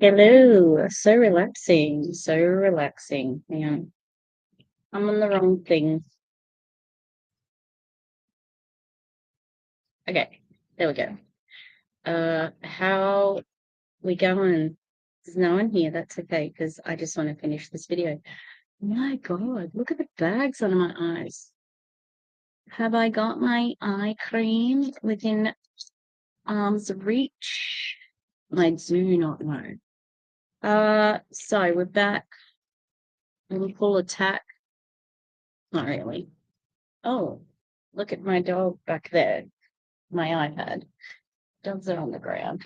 Hello. So relaxing. So relaxing. Hang on. I'm on the wrong thing. Okay. There we go. How we going? There's no one here. That's okay because I just want to finish this video. My God, look at the bags under my eyes. Have I got my eye cream within arm's reach? I do not know. So we're back in full attack. Not really. Oh, look at my dog back there. My iPad. Dogs are on the ground.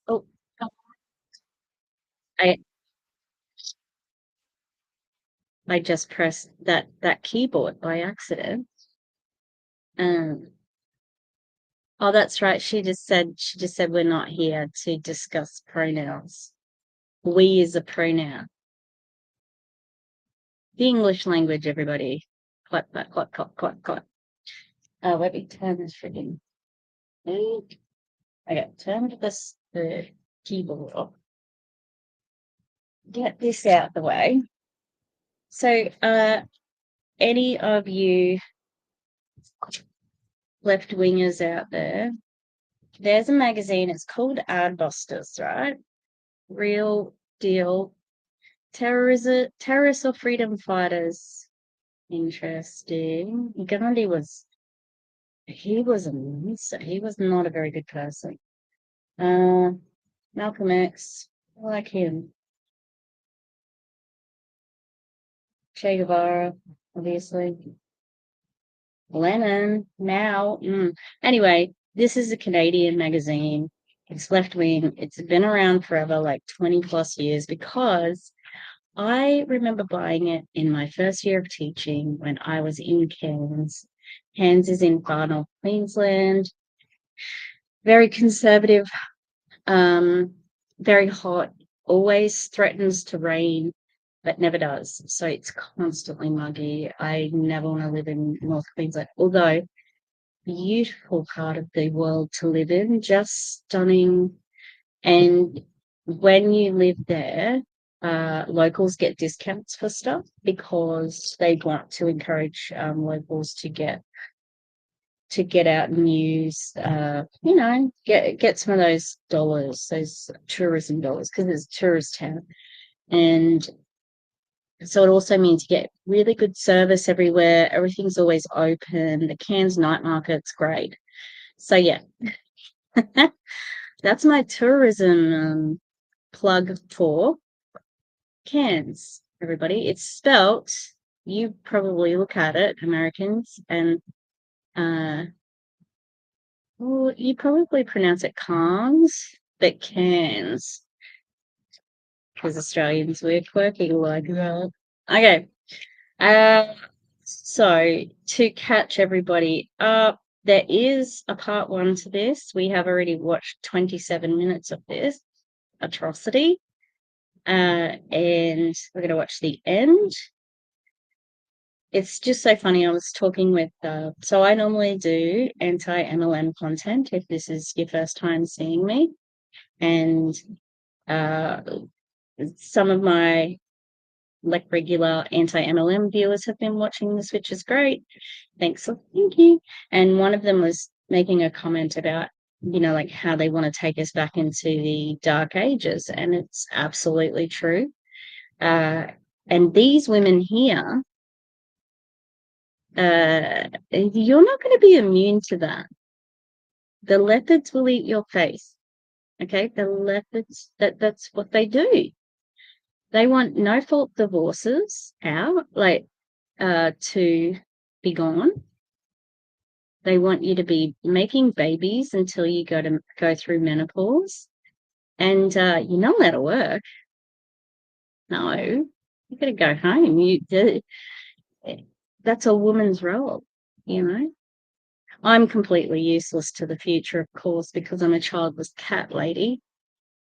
Oh, I I just pressed that keyboard by accident. Um, oh, that's right. She just said we're not here to discuss pronouns. We is a pronoun. The English language, everybody. Clap, clap, clap, clap, clap, clap. Let me turn this friggin'. Okay, turn the keyboard off. Get this out the way. So, any of you left wingers out there, there's a magazine. It's called Adbusters, right? Real deal terrorists or freedom fighters. Interesting. Gandhi he was a monster. He was not a very good person. Malcolm X, I like him. Che Guevara, obviously. Lennon, Mao. Anyway, this is a Canadian magazine. It's left wing. It's been around forever, like 20 plus years, because I remember buying it in my first year of teaching when I was in Cairns. Cairns is in far north Queensland, very conservative, very hot, always threatens to rain, but never does. So it's constantly muggy. I never want to live in North Queensland, although beautiful part of the world to live in, just stunning. And when you live there, locals get discounts for stuff because they want to encourage locals to get out and use, get some of those dollars, those tourism dollars, because it's a tourist town. And so it also means you get really good service everywhere. Everything's always open. The Cairns night market's great. So yeah, that's my tourism plug for Cairns, everybody. It's spelt, you probably look at it, Americans, and well, you probably pronounce it Cairns, but Cairns, because Australians, we're quirky like that. Okay. Uh, so to catch everybody up, there is a part one to this. We have already watched 27 minutes of this atrocity. And we're going to watch the end. It's just so funny. I was talking with, so I normally do anti-MLM content if this is your first time seeing me. And some of my regular anti-MLM viewers have been watching this, which is great. Thank you. And one of them was making a comment about, like how they want to take us back into the dark ages. And it's absolutely true. And these women here, you're not going to be immune to that. The leopards will eat your face. Okay, the leopards, that's what they do. They want no fault divorces out, to be gone. They want you to be making babies until you go through menopause, and you're not allowed to work. No, you got to go home. That's a woman's role, you know. I'm completely useless to the future, of course, because I'm a childless cat lady.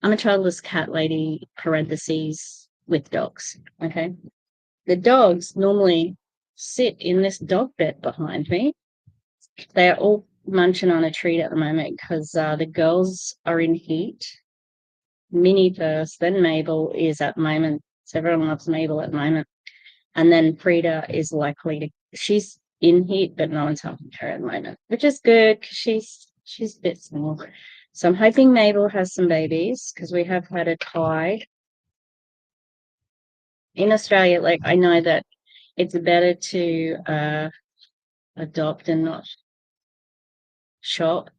I'm a childless cat lady, parentheses, with dogs. Okay. The dogs normally sit in this dog bed behind me. They're all munching on a treat at the moment because the girls are in heat. Minnie first, then Mabel is at the moment. So everyone loves Mabel at the moment. And then Frida is likely to, she's in heat, but no one's helping her at the moment, which is good because she's a bit small. So I'm hoping Mabel has some babies because we have had a tie. In Australia, like I know that it's better to adopt and not shop.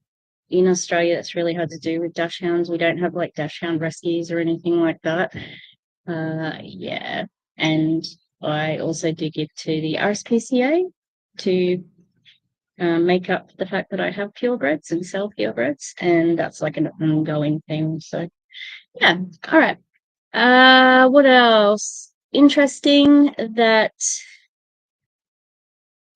In Australia, it's really hard to do with dachshunds. We don't have like dachshund rescues or anything like that. Yeah. And I also do give to the RSPCA to make up for the fact that I have purebreds and sell purebreds, and that's like an ongoing thing. So yeah. All right. What else? Interesting that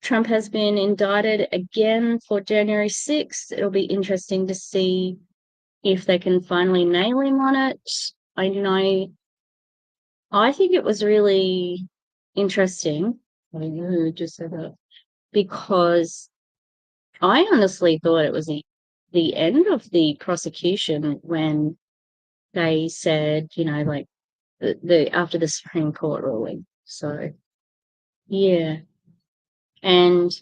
Trump has been indicted again for January 6th. It'll be interesting to see if they can finally nail him on it. I think it was really interesting. I just said that because I honestly thought it was the end of the prosecution when they said, like the after the Supreme Court ruling. So yeah, and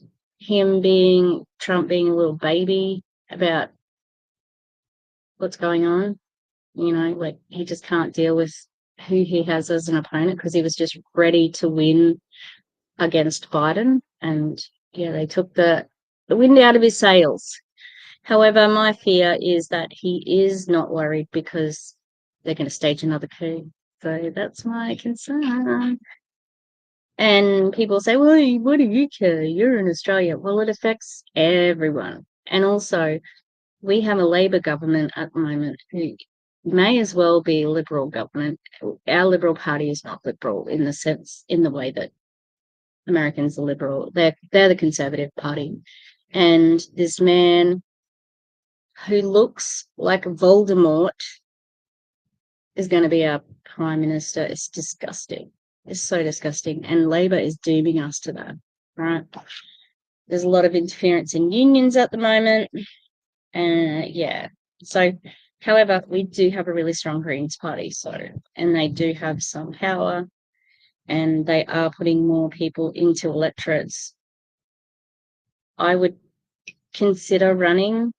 Trump being a little baby about what's going on, like he just can't deal with who he has as an opponent because he was just ready to win against Biden, and yeah, they took the wind out of his sails. However, my fear is that he is not worried because they're going to stage another coup. So that's my concern. And people say, well, what do you care? You're in Australia. Well, it affects everyone. And also, we have a Labor government at the moment who may as well be a Liberal government. Our Liberal Party is not liberal in the way that Americans are liberal. They're the Conservative Party. And this man who looks like Voldemort is going to be our prime minister. It's disgusting. It's so disgusting. And Labor is dooming us to that, right? There's a lot of interference in unions at the moment. Yeah. So, however, we do have a really strong Greens party. And they do have some power and they are putting more people into electorates. I would consider running,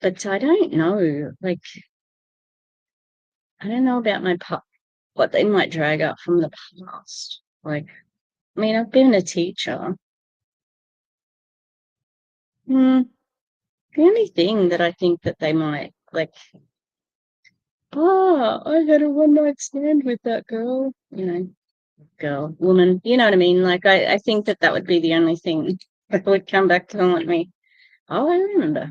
but I don't know. Like, I don't know about what they might drag up from the past. Like, I mean, I've been a teacher. The only thing that I think that they might, like, I had a one night stand with that girl, woman, you know what I mean? Like, I think that would be the only thing that would come back to haunt me. Oh, I remember.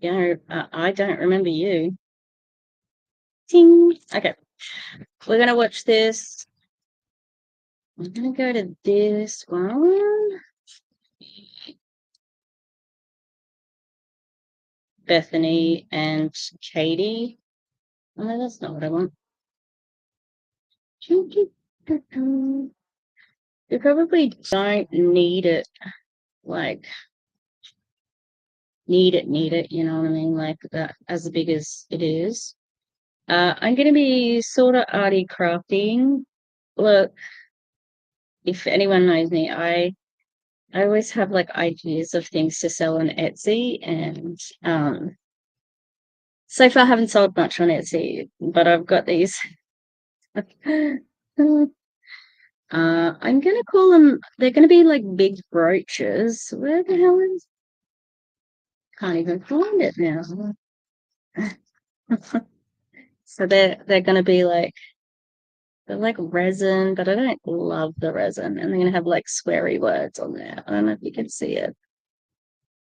I don't remember you. Ting. Okay, we're going to watch this. I'm going to go to this one. Bethany and Katie. Oh, no, that's not what I want. You probably don't need it, like, need it, you know what I mean? Like, that as big as it is. I'm going to be sort of arty crafting. Look, if anyone knows me, I always have like ideas of things to sell on Etsy, and so far I haven't sold much on Etsy, but I've got these. I'm gonna call them. They're gonna be like big brooches. Where the hell is? Can't even find it now. So they're gonna be like they're like resin, but I don't love the resin, and they're gonna have like sweary words on there. I don't know if you can see it.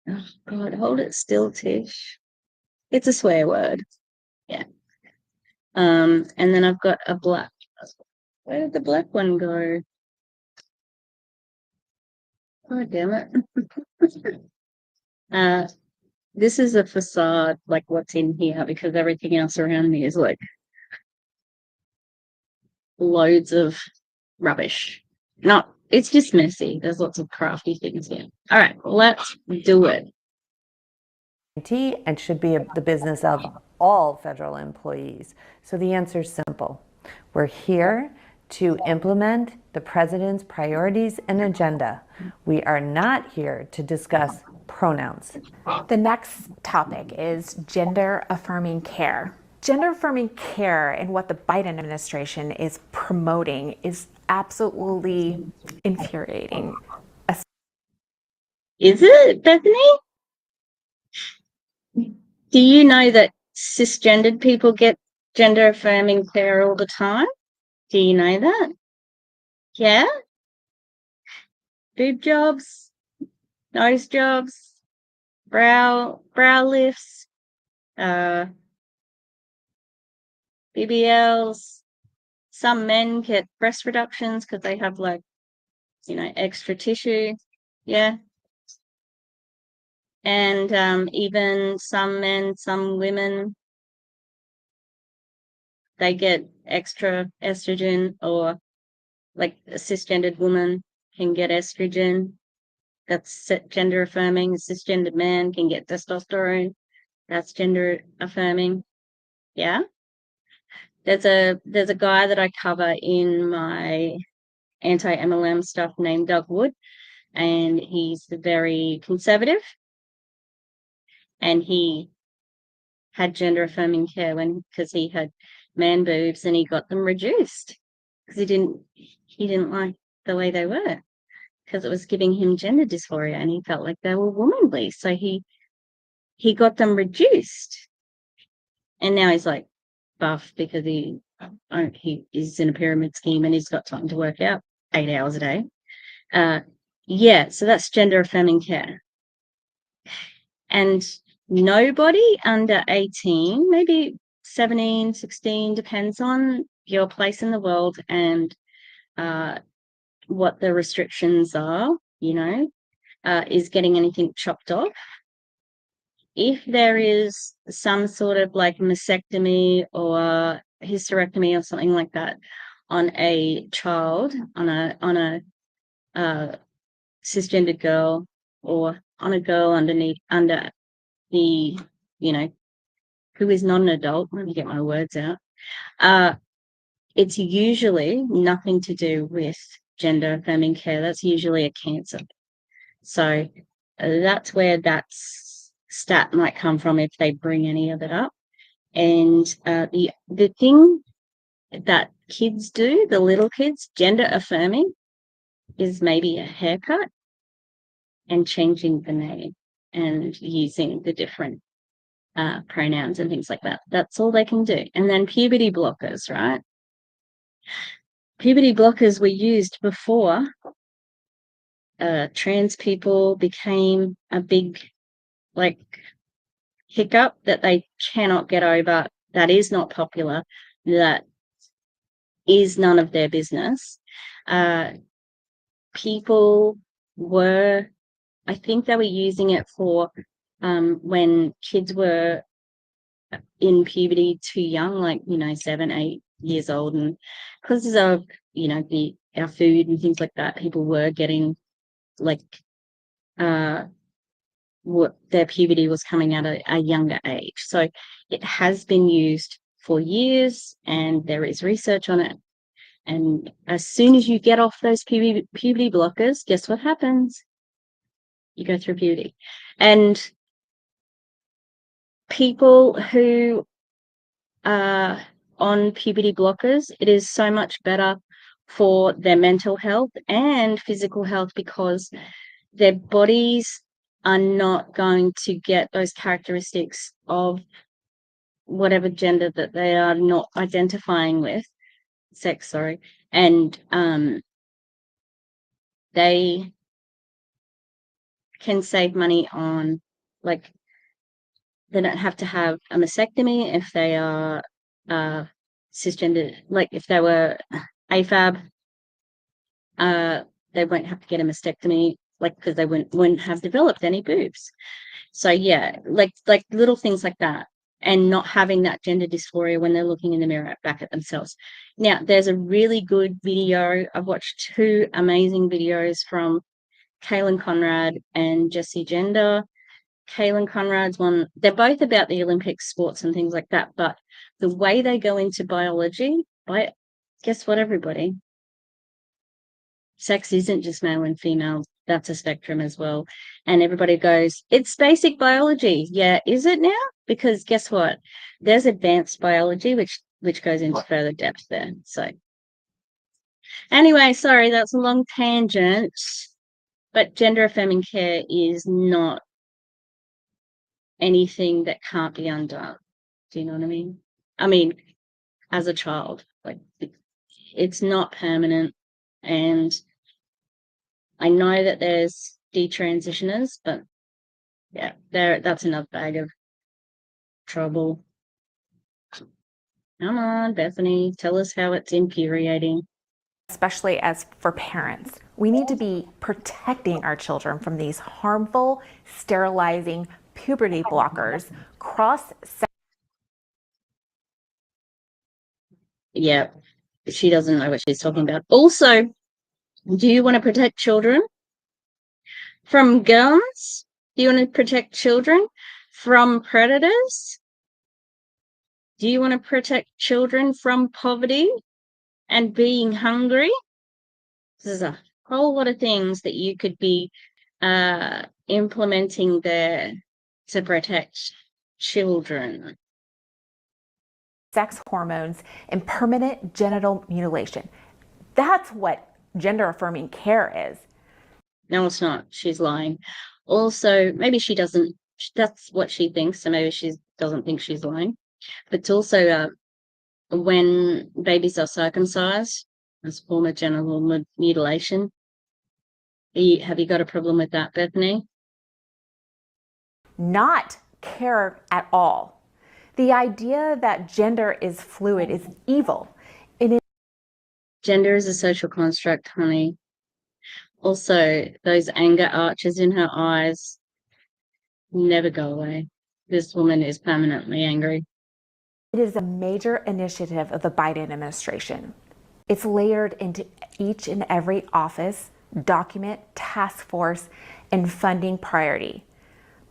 Oh God, hold it still, Tish. It's a swear word. Yeah. And then I've got a black. Where did the black one go? Oh damn it. This is a facade, like what's in here, because everything else around me is like loads of rubbish. No, it's just messy. There's lots of crafty things here. All right, let's do it. And should be the business of all federal employees. So the answer is simple. We're here to implement the president's priorities and agenda. We are not here to discuss pronouns. The next topic is gender-affirming care. Gender-affirming care and what the Biden administration is promoting is absolutely infuriating. Is it, Bethany? Do you know that cisgendered people get gender affirming care all the time? Do you know that? Yeah? Boob jobs, nose jobs, brow lifts, BBLs. Some men get breast reductions because they have like, extra tissue. Yeah. And even some men, some women, they get extra estrogen, or like a cisgendered woman can get estrogen. That's gender affirming. A cisgendered man can get testosterone. That's gender affirming. Yeah. There's a guy that I cover in my anti-MLM stuff named Doug Wood, and he's very conservative, and he had gender affirming care because he had man boobs and he got them reduced because he didn't like the way they were, because it was giving him gender dysphoria and he felt like they were womanly. So he got them reduced, and now he's like buff because he is in a pyramid scheme and he's got time to work out 8 hours a day. Yeah, so that's gender affirming care. And nobody under 18, maybe 17, 16, depends on your place in the world and what the restrictions are, is getting anything chopped off. If there is some sort of like mastectomy or hysterectomy or something like that on a child, on a cisgendered girl, or on a girl under the, who is not an adult, let me get my words out, it's usually nothing to do with gender affirming care. That's usually a cancer. So that's where that stat might come from if they bring any of it up. And the thing that kids do, the little kids, gender affirming, is maybe a haircut and changing the name and using the different pronouns and things like that. That's all they can do. And then puberty blockers, right? Puberty blockers were used before trans people became a big, like, hiccup that they cannot get over. That is not popular. That is none of their business. People were, I think they were using it for when kids were in puberty too young, like, 7, 8 years old, and because of, our food and things like that, people were getting like what their puberty was coming at a younger age. So it has been used for years and there is research on it. And as soon as you get off those puberty blockers, guess what happens? You go through puberty. And people who are on puberty blockers, it is so much better for their mental health and physical health, because their bodies are not going to get those characteristics of whatever gender that they are not identifying with, sex, sorry, and they can save money on, like, they don't have to have a mastectomy if they are cisgender. Like, if they were AFAB, they won't have to get a mastectomy, like, because they wouldn't have developed any boobs. So yeah, like little things like that, and not having that gender dysphoria when they're looking in the mirror back at themselves. Now, there's a really good video. I've watched 2 amazing videos from Kaylin Conrad and Jessie Gender. Kaylin Conrad's one. They're both about the Olympic sports and things like that, but the way they go into biology, guess what, everybody? Sex isn't just male and female. That's a spectrum as well. And everybody goes, it's basic biology. Yeah, is it now? Because guess what? There's advanced biology, which goes into further depth there. So anyway, sorry, that's a long tangent. But gender affirming care is not anything that can't be undone. Do you know what I mean? I mean, as a child, like it's not permanent. And I know that there's detransitioners, but yeah, that's another bag of trouble. Come on, Bethany, tell us how it's infuriating. Especially as for parents, we need to be protecting our children from these harmful, sterilizing puberty blockers, Yeah, she doesn't know what she's talking about. Also, do you want to protect children from guns? Do you want to protect children from predators? Do you want to protect children from poverty and being hungry? There's a whole lot of things that you could be implementing there to protect children. sex hormones, and permanent genital mutilation. That's what gender affirming care is. No, it's not. She's lying. Also, maybe she doesn't, that's what she thinks, so maybe she doesn't think she's lying. But it's also when babies are circumcised as a form of genital mutilation. Have you got a problem with that, Bethany? Not care at all. The idea that gender is fluid is evil. Gender is a social construct, honey. Also, those anger arches in her eyes never go away. This woman is permanently angry. It is a major initiative of the Biden administration. It's layered into each and every office, document, task force, and funding priority.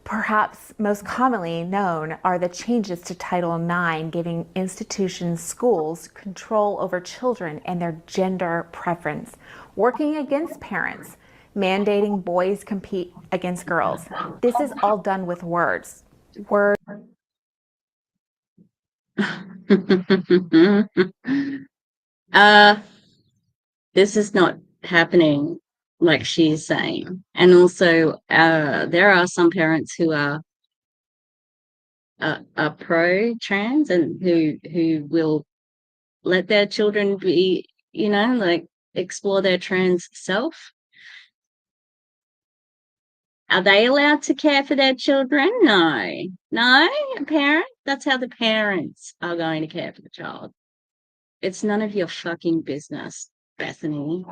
Perhaps most commonly known are the changes to Title IX, giving institutions, schools, control over children and their gender preference, working against parents, mandating boys compete against girls. This is all done with words. This is not happening like she's saying. And also, there are some parents who are pro-trans and who will let their children be, like explore their trans self. Are they allowed to care for their children? No, that's how the parents are going to care for the child. It's none of your fucking business, Bethany.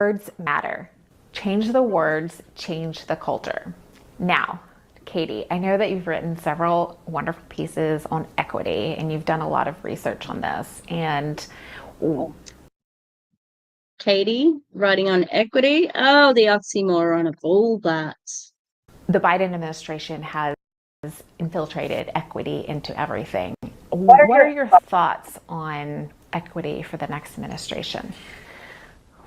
Words matter. Change the words, change the culture. Now, Katie, I know that you've written several wonderful pieces on equity and you've done a lot of research on this. And Katie, writing on equity. Oh, the oxymoron of all that. The Biden administration has infiltrated equity into everything. What are your thoughts on equity for the next administration?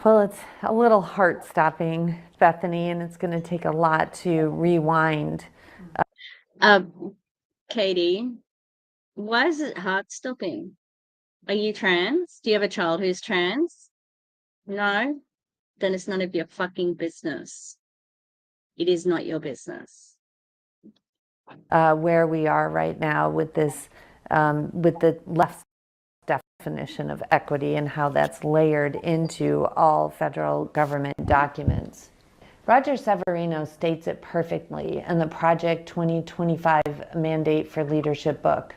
Well, it's a little heart-stopping, Bethany, and it's going to take a lot to rewind. Katie, why is it heart-stopping? Are you trans? Do you have a child who's trans? No? Then it's none of your fucking business. It is not your business. Where we are right now with this, with the left's definition of equity and how that's layered into all federal government documents. Roger Severino states it perfectly in the Project 2025 Mandate for Leadership book.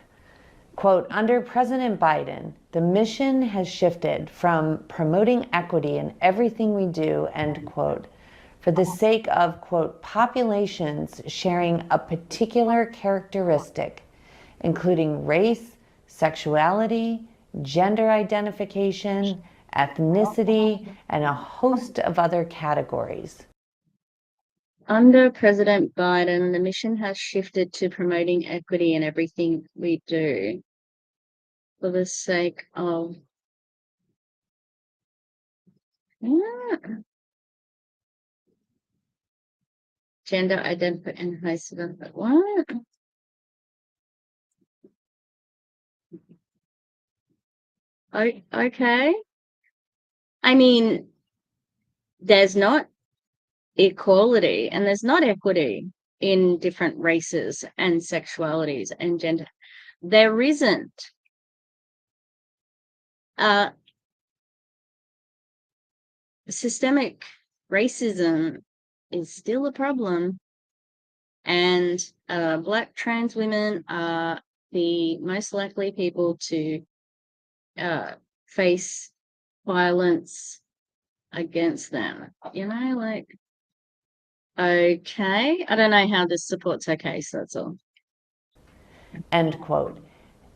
Quote, under President Biden, the mission has shifted from promoting equity in everything we do, end quote, for the sake of, quote, populations sharing a particular characteristic, including race, sexuality, gender identification, ethnicity, and a host of other categories. Under President Biden, the mission has shifted to promoting equity in everything we do for the sake of gender identity and racism. What? Okay. I mean, there's not equality and there's not equity in different races and sexualities and gender. There isn't. Systemic racism is still a problem, and Black trans women are the most likely people to face violence against them. Like, okay, I don't know how this supports her case, that's all. End quote.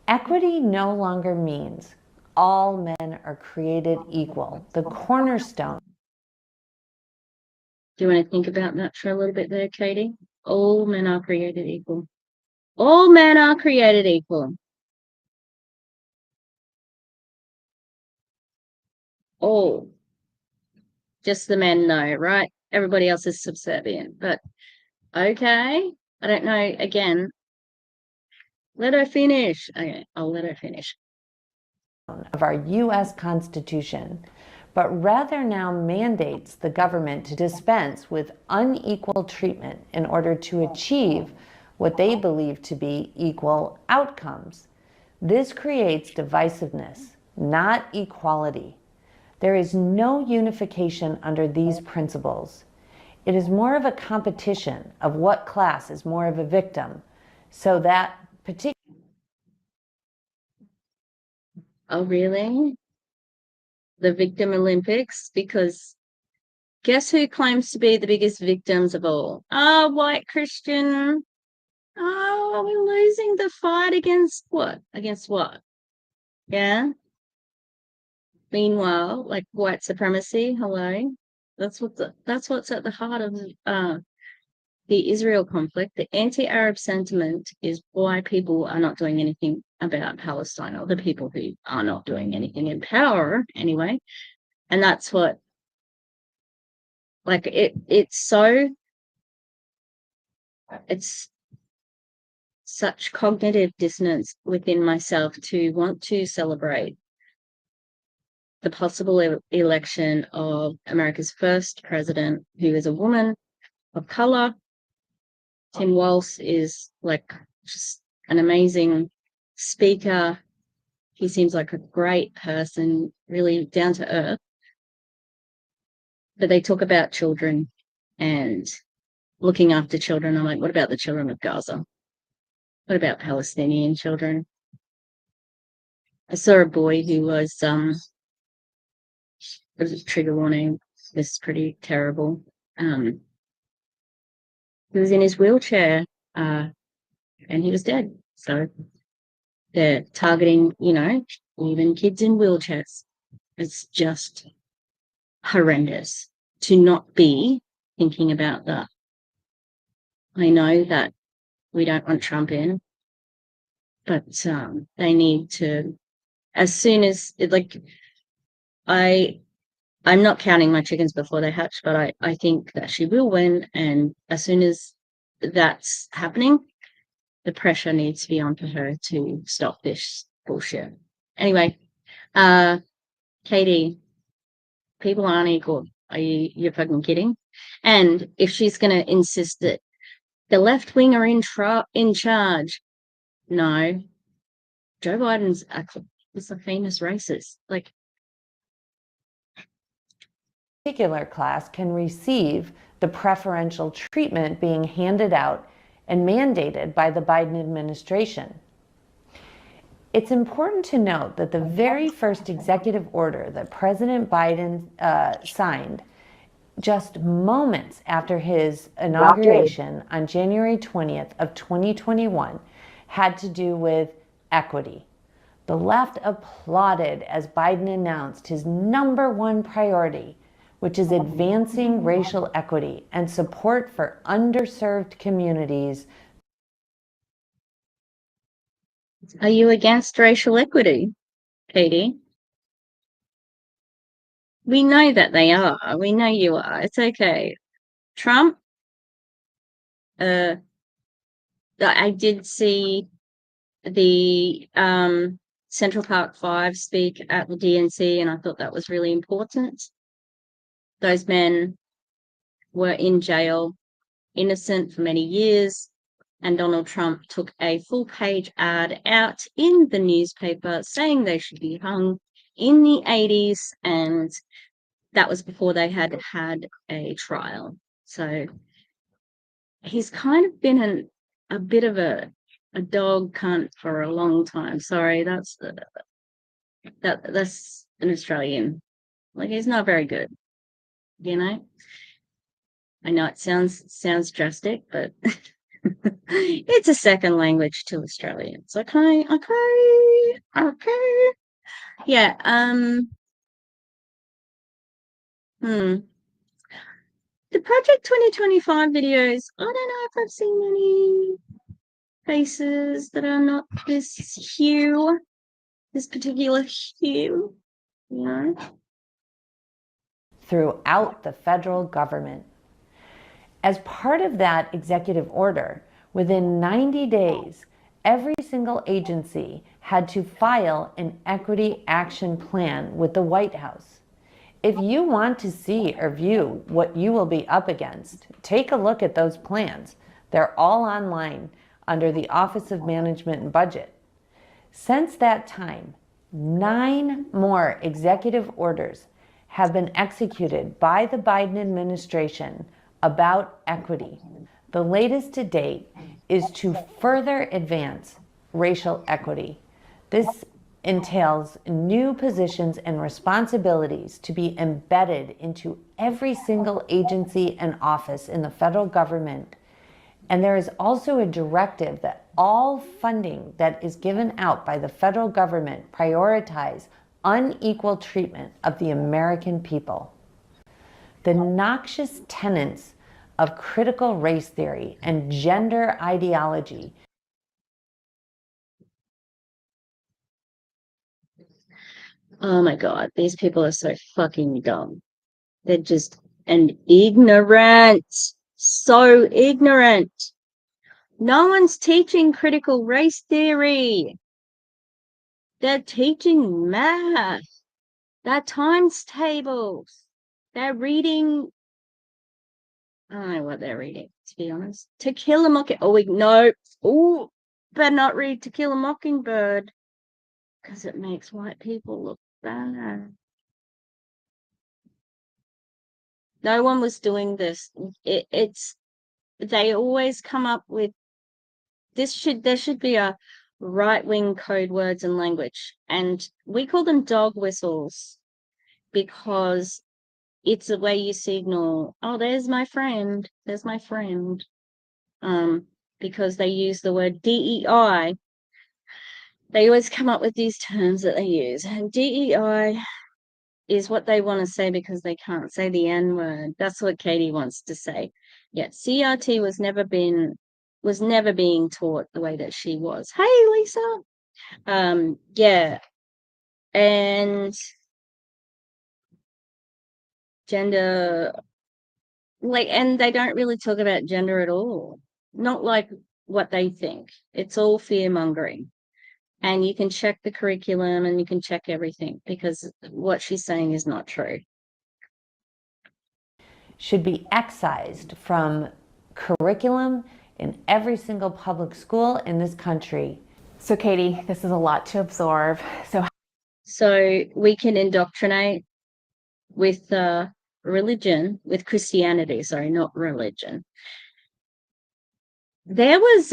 Equity no longer means all men are created equal. The cornerstone. Do you want to think about that for a little bit there, Katie? All men are created equal. All men are created equal. All. Just the men know, right? Everybody else is subservient. But okay, I don't know. Again, let her finish. Okay, I'll let her finish. Of our U.S. Constitution, but rather now mandates the government to dispense with unequal treatment in order to achieve what they believe to be equal outcomes. This creates divisiveness, not equality. There is no unification under these principles. It is more of a competition of what class is more of a victim, so that particular. Oh, really? The victim Olympics? Because guess who claims to be the biggest victims of all? White Christian. Oh, we're losing the fight against what? Against what? Yeah. Meanwhile, like white supremacy, hello. That's what's at the heart of the Israel conflict. The anti-Arab sentiment is why people are not doing anything about Palestine, or the people who are not doing anything in power anyway. And that's what, like, it's such cognitive dissonance within myself to want to celebrate the possible election of America's first president, who is a woman of color. Tim Walz is like just an amazing speaker. He seems like a great person, really down to earth. But they talk about children and looking after children. I'm like, what about the children of Gaza? What about Palestinian children? I saw a boy who was it was a trigger warning. This is pretty terrible. He was in his wheelchair, and he was dead. So they're targeting, even kids in wheelchairs. It's just horrendous to not be thinking about that. I know that we don't want Trump in, but they need to, as soon as I'm not counting my chickens before they hatch, but I think that she will win, and as soon as that's happening, the pressure needs to be on for her to stop this bullshit. Anyway, Katie, people aren't equal. You're fucking kidding? And if she's going to insist that the left wing are in charge, no, Joe Biden's is a famous racist. Like, Particular class can receive the preferential treatment being handed out and mandated by the Biden administration. It's important to note that the very first executive order that President Biden signed just moments after his inauguration on January 20th of 2021 had to do with equity. The left applauded as Biden announced his #1 priority which is advancing racial equity and support for underserved communities. Are you against racial equity, Katie? We know that they are. We know you are. It's okay. Trump, I did see the Central Park 5 speak at the DNC, and I thought that was really important. Those men were in jail, innocent for many years, and Donald Trump took a full-page ad out in the newspaper saying they should be hung in the 80s, and that was before they had a trial. So he's kind of been a bit of a dog cunt for a long time. Sorry, that's an Australian. Like, he's not very good, you know. I know it sounds drastic, but it's a second language to Australians. Okay. Yeah. The Project 2025 videos. I don't know if I've seen any faces that are not this hue, this particular hue. You know. Throughout the federal government. As part of that executive order, within 90 days, every single agency had to file an equity action plan with the White House. If you want to see or view what you will be up against, take a look at those plans. They're all online under the Office of Management and Budget. Since that time, 9 more executive orders have been executed by the Biden administration about equity. The latest to date is to further advance racial equity. This entails new positions and responsibilities to be embedded into every single agency and office in the federal government. And there is also a directive that all funding that is given out by the federal government prioritize unequal treatment of the American people. The noxious tenets of critical race theory and gender ideology. Oh my God, these people are so fucking dumb. They're just ignorant. So ignorant. No one's teaching critical race theory. They're teaching math. They're times tables. They're reading. I don't know what they're reading, to be honest. To Kill a Mockingbird. Oh, no. Oh, better not read To Kill a Mockingbird, because it makes white people look bad. No one was doing this. They always come up with there should be a right-wing code words and language, and we call them dog whistles because it's a way you signal, oh, there's my friend, because they use the word DEI. They always come up with these terms that they use, and DEI is what they want to say because they can't say the N word. That's what Katie wants to say. Yeah, CRT was never being taught the way that she was. Hey, Lisa. Yeah. And gender, and they don't really talk about gender at all. Not like what they think. It's all fear mongering. And you can check the curriculum and you can check everything because what she's saying is not true. Should be excised from curriculum in every single public school in this country. So Katie, this is a lot to absorb. So we can indoctrinate with religion, with Christianity, sorry, not religion. There was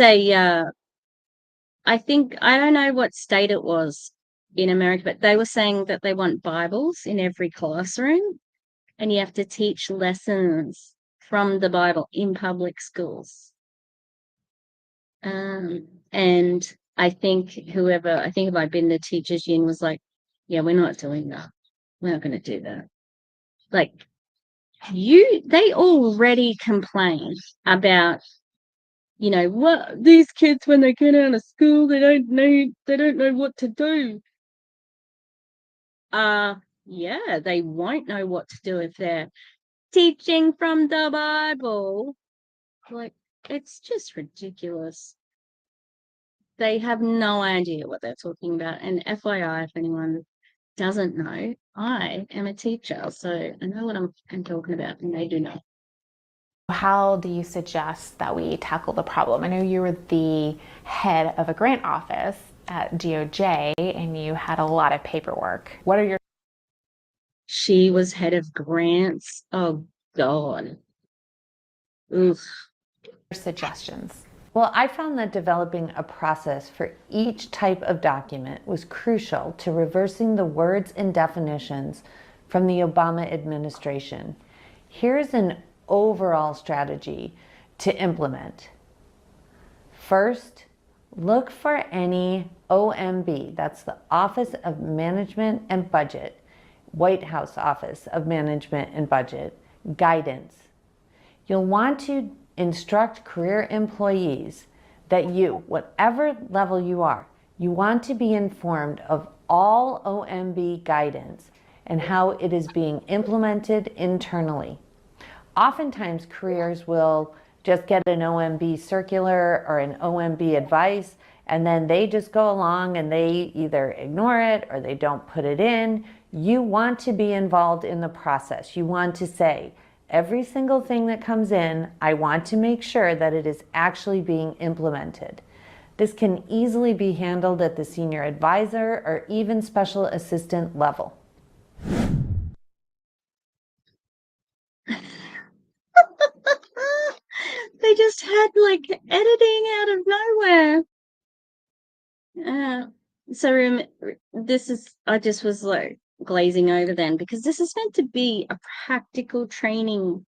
I don't know what state it was in America, but they were saying that they want Bibles in every classroom and you have to teach lessons from the Bible in public schools. And I think if I'd been the teachers union was like, yeah, we're not doing that. We're not going to do that. Like, they already complain about, what these kids, when they get out of school, they don't know what to do. Yeah, they won't know what to do if they're teaching from the Bible. Like, it's just ridiculous. They have no idea what they're talking about. And FYI, if anyone doesn't know, I am a teacher, so I know what I'm talking about, and they do not. How do you suggest that we tackle the problem? I know you were the head of a grant office at DOJ and you had a lot of paperwork. What are your She was head of grants. Oh, God. Oof. suggestions? Well, I found that developing a process for each type of document was crucial to reversing the words and definitions from the Obama administration. Here's an overall strategy to implement. First, look for any OMB, that's the Office of Management and Budget, White House Office of Management and Budget, guidance. You'll want to instruct career employees that you, whatever level you are, you want to be informed of all OMB guidance and how it is being implemented internally. Oftentimes, careers will just get an OMB circular or an OMB advice, and then they just go along and they either ignore it or they don't put it in. You want to be involved in the process. You want to say, every single thing that comes in, I want to make sure that it is actually being implemented. This can easily be handled at the senior advisor or even special assistant level. They just had like editing out of nowhere. I just was like glazing over then, because this is meant to be a practical training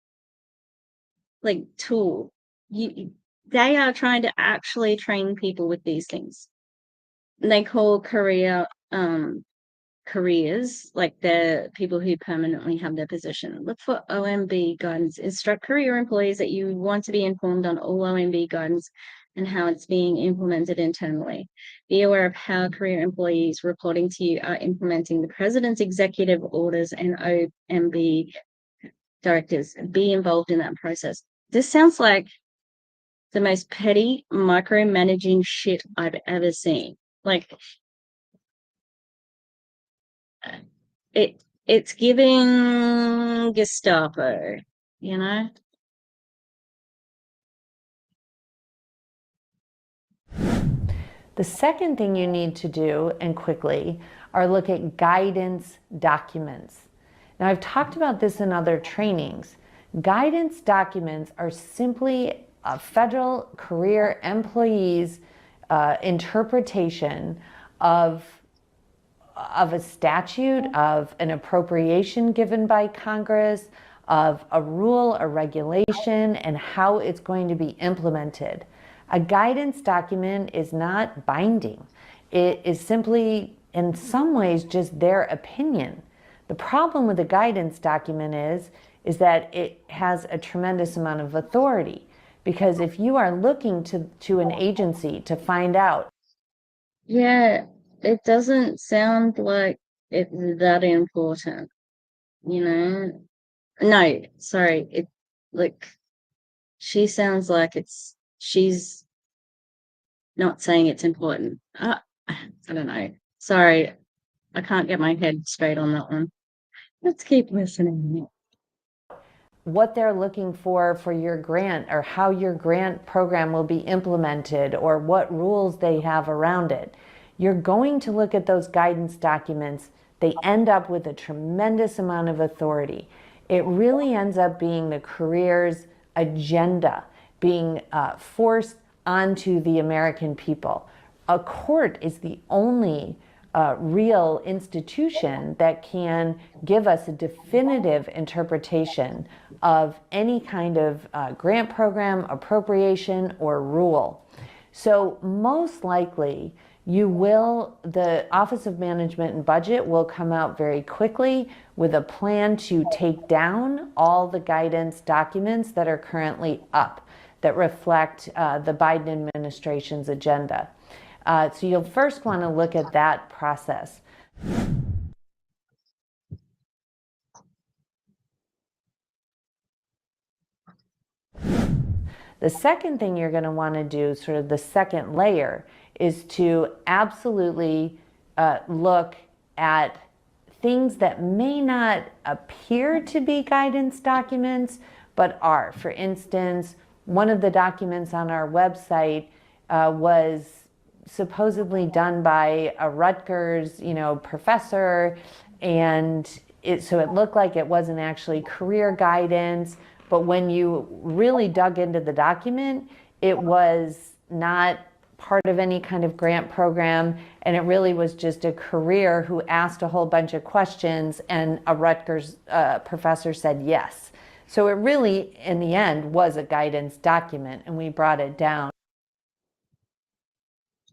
like tool. They are trying to actually train people with these things. And they call careers, like the people who permanently have their position. Look for OMB guidance. Instruct career employees that you want to be informed on all OMB guidance and how it's being implemented internally. Be aware of how career employees reporting to you are implementing the president's executive orders and OMB directives. Be involved in that process. This sounds like the most petty micromanaging shit I've ever seen. Like, it's giving Gestapo, you know? The second thing you need to do, and quickly, are look at guidance documents. Now, I've talked about this in other trainings. Guidance documents are simply a federal career employee's interpretation of a statute, of an appropriation given by Congress, of a rule or regulation, and how it's going to be implemented. A guidance document is not binding. It is simply, in some ways, just their opinion. The problem with a guidance document is that it has a tremendous amount of authority, because if you are looking to an agency to find out. Yeah, it doesn't sound like it's that important, you know? No, sorry, she sounds like she's not saying it's important. I don't know. Sorry, I can't get my head straight on that one. Let's keep listening. What they're looking for your grant, or how your grant program will be implemented, or what rules they have around it. You're going to look at those guidance documents. They end up with a tremendous amount of authority. It really ends up being the career's agenda being forced onto the American people. A court is the only real institution that can give us a definitive interpretation of any kind of grant program, appropriation, or rule. So most likely, the Office of Management and Budget will come out very quickly with a plan to take down all the guidance documents that are currently up that reflect the Biden administration's agenda. So you'll first want to look at that process. The second thing you're going to want to do, sort of the second layer, is to absolutely look at things that may not appear to be guidance documents, but are. For instance, one of the documents on our website was supposedly done by a Rutgers, professor, and so it looked like it wasn't actually career guidance. But when you really dug into the document, it was not part of any kind of grant program, and it really was just a career who asked a whole bunch of questions, and a Rutgers professor said yes. So it really, in the end, was a guidance document, and we brought it down.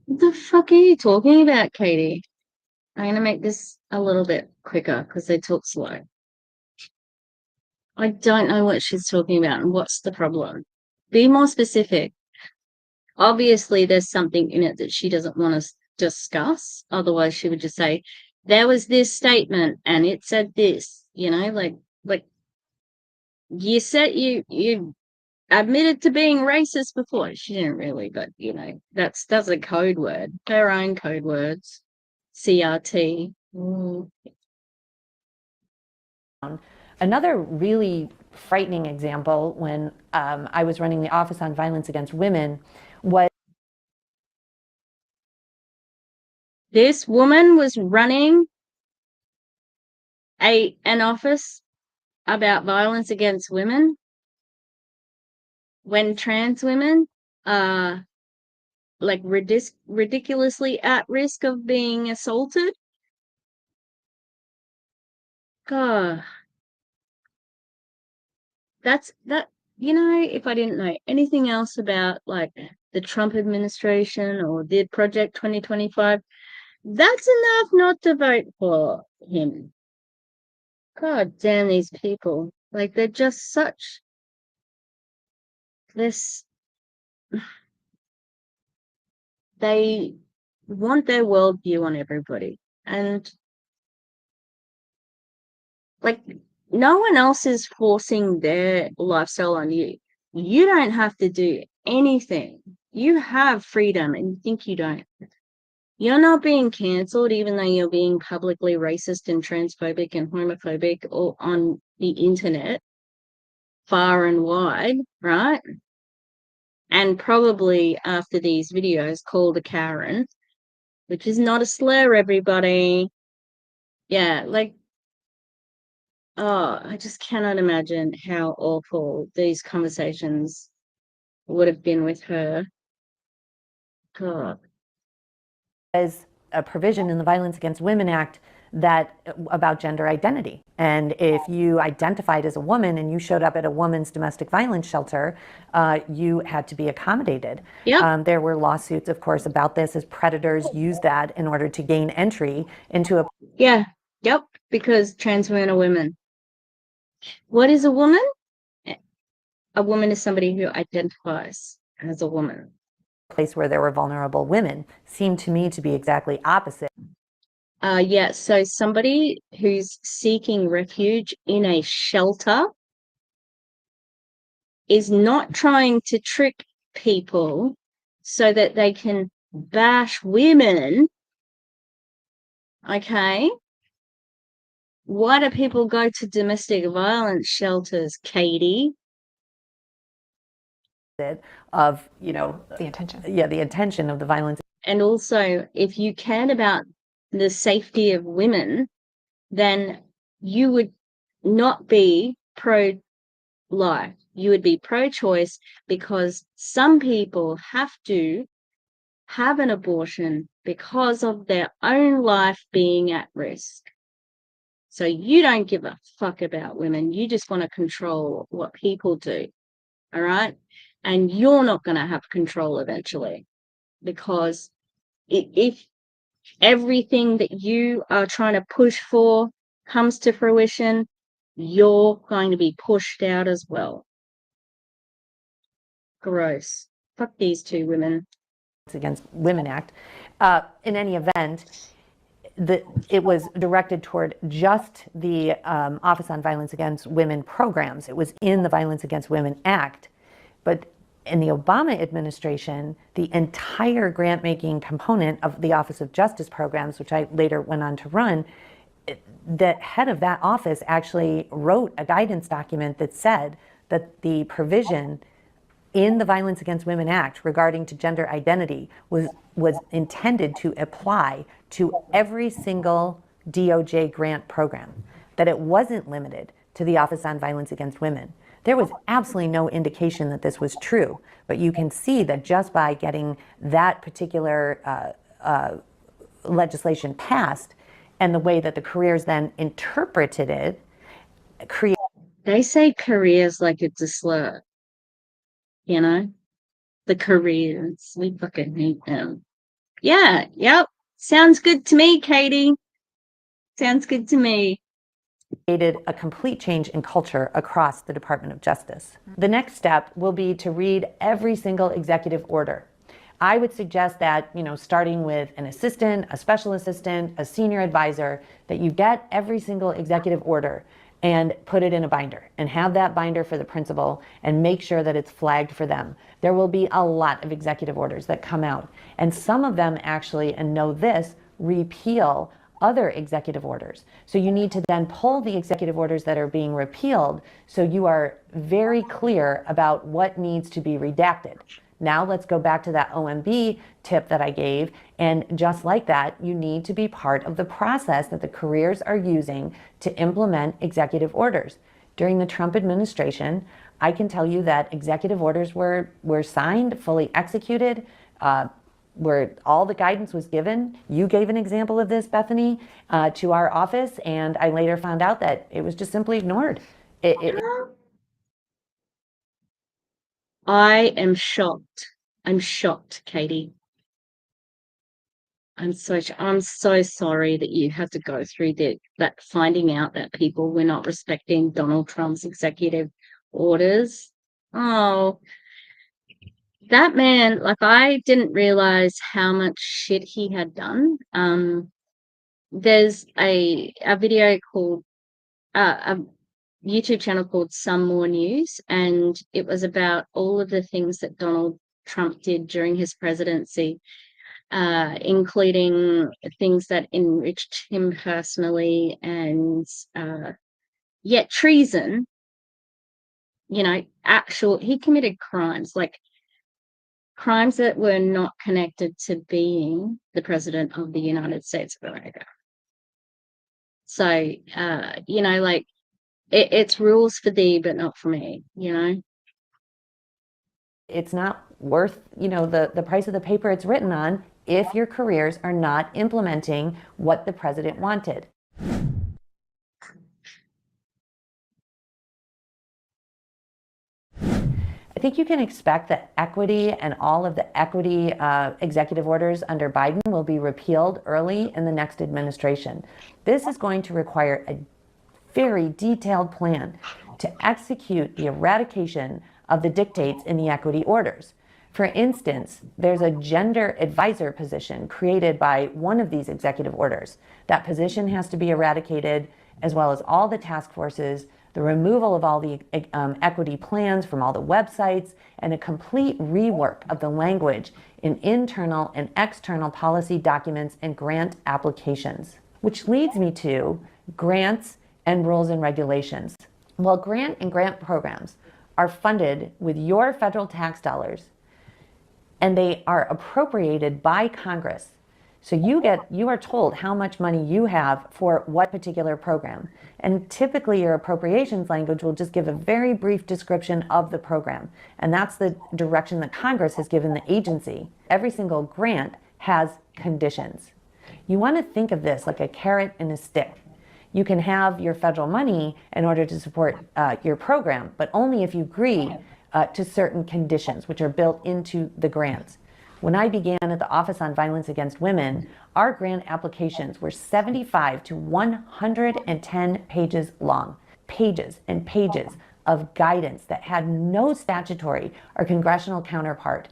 What the fuck are you talking about, Katie? I'm going to make this a little bit quicker because they talk slow. I don't know what she's talking about and what's the problem. Be more specific. Obviously, there's something in it that she doesn't want to discuss. Otherwise, she would just say, there was this statement and it said this, like you said you admitted to being racist before. She didn't really, but that's a code word. Her own code words. CRT. Another really frightening example when I was running the Office on Violence Against Women was this woman was running an office about violence against women when trans women are like ridiculously at risk of being assaulted. God, that's that. If I didn't know anything else about like the Trump administration or the Project 2025, that's enough not to vote for him. God damn these people. Like, they're just such this. They want their worldview on everybody. And like, no one else is forcing their lifestyle on you. You don't have to do anything. You have freedom and you think you don't. You're not being cancelled even though you're being publicly racist and transphobic and homophobic or on the internet far and wide, right? And probably after these videos called a Karen, which is not a slur, everybody. Yeah, like, oh, I just cannot imagine how awful these conversations would have been with her. God. as a provision in the Violence Against Women Act that about gender identity. And if you identified as a woman and you showed up at a woman's domestic violence shelter, you had to be accommodated. Yep. There were lawsuits, of course, about this as predators used that in order to gain entry into a... Yeah. Yep. Because trans women are women. What is a woman? A woman is somebody who identifies as a woman. place where there were vulnerable women. Seemed to me to be exactly opposite. Yeah, so somebody who's seeking refuge in a shelter is not trying to trick people so that they can bash women. Okay? Why do people go to domestic violence shelters, Katie? Of, The intention. Yeah, the intention of the violence. And also, if you cared about the safety of women, then you would not be pro-life. You would be pro-choice because some people have to have an abortion because of their own life being at risk. So you don't give a fuck about women. You just want to control what people do. All right? And you're not going to have control eventually because if everything that you are trying to push for comes to fruition, you're going to be pushed out as well. Gross. Fuck these two women. Against Women Act. In any event, it was directed toward just the Office on Violence Against Women programs. It was in the Violence Against Women Act. But in the Obama administration, the entire grant-making component of the Office of Justice programs, which I later went on to run, the head of that office actually wrote a guidance document that said that the provision in the Violence Against Women Act regarding to gender identity was intended to apply to every single DOJ grant program, that it wasn't limited to the Office on Violence Against Women. There was absolutely no indication that this was true, but you can see that just by getting that particular legislation passed and the way that the careers then interpreted it, They say careers like it's a slur. You know? The careers. We fucking hate them. Yeah, yep. Sounds good to me, Katie. Sounds good to me. Created a complete change in culture across the Department of Justice. The next step will be to read every single executive order. I would suggest that, starting with an assistant, a special assistant, a senior advisor, that you get every single executive order and put it in a binder and have that binder for the principal and make sure that it's flagged for them. There will be a lot of executive orders that come out, and some of them actually, and know this, repeal other executive orders. So you need to then pull the executive orders that are being repealed so you are very clear about what needs to be redacted. Now let's go back to that OMB tip that I gave, and just like that, you need to be part of the process that the careers are using to implement executive orders. During the Trump administration, I can tell you that executive orders were signed, fully executed, where all the guidance was given. You gave an example of this, Bethany, to our office, and I later found out that it was just simply ignored. I am shocked. I'm shocked, Katie. I'm so sorry that you had to go through that finding out that people were not respecting Donald Trump's executive orders. Oh, that man, I didn't realize how much shit he had done. There's a video called a YouTube channel called Some More News, and it was about all of the things that Donald Trump did during his presidency, including things that enriched him personally, and yet treason. He committed crimes, crimes that were not connected to being the president of the United States of America. So, it's rules for thee, but not for me, It's not worth, the price of the paper it's written on if your careers are not implementing what the president wanted. I think you can expect that equity and all of the equity executive orders under Biden will be repealed early in the next administration. This is going to require a very detailed plan to execute the eradication of the dictates in the equity orders. For instance, there's a gender advisor position created by one of these executive orders. That position has to be eradicated, as well as all the task forces, the removal of all the equity plans from all the websites, and a complete rework of the language in internal and external policy documents and grant applications. Which leads me to grants and rules and regulations. Well, grant and grant programs are funded with your federal tax dollars, and they are appropriated by Congress. So you are told how much money you have for what particular program. And typically your appropriations language will just give a very brief description of the program. And that's the direction that Congress has given the agency. Every single grant has conditions. You want to think of this like a carrot and a stick. You can have your federal money in order to support your program, but only if you agree to certain conditions which are built into the grants. When I began at the Office on Violence Against Women, our grant applications were 75 to 110 pages long. Pages and pages of guidance that had no statutory or congressional counterpart,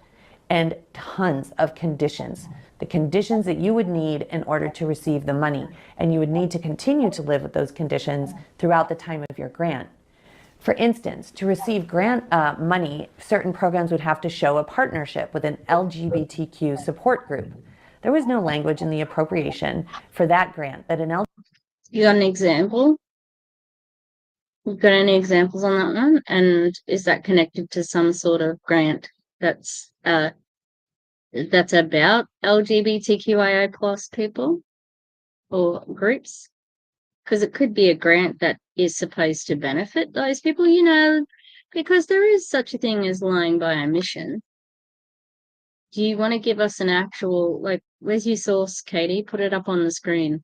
and tons of conditions. The conditions that you would need in order to receive the money, and you would need to continue to live with those conditions throughout the time of your grant. For instance, to receive grant money, certain programs would have to show a partnership with an LGBTQ support group. There was no language in the appropriation for that grant that an You got an example? You got any examples on that one? And is that connected to some sort of grant that's about LGBTQIA plus people or groups? Because it could be a grant that is supposed to benefit those people, because there is such a thing as lying by omission. Do you want to give us an actual, where's your source, Katie? Put it up on the screen.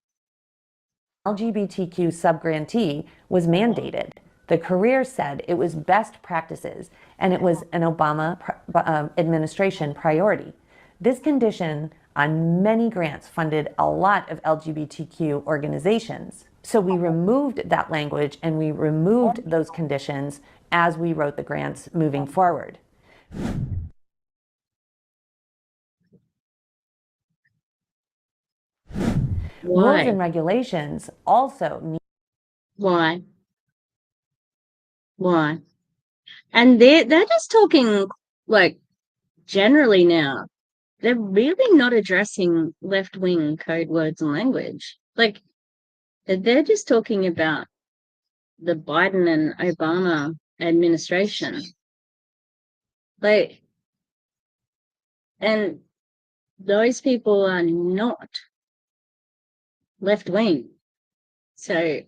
LGBTQ subgrantee was mandated. The career said it was best practices, and it was an Obama administration priority. This condition on many grants funded a lot of LGBTQ organizations. So we removed that language and we removed those conditions as we wrote the grants moving forward. Why? Rules and regulations also need. Why? And they're just talking generally now. They're really not addressing left-wing code words and language. They're just talking about the Biden and Obama administration. And those people are not left-wing. So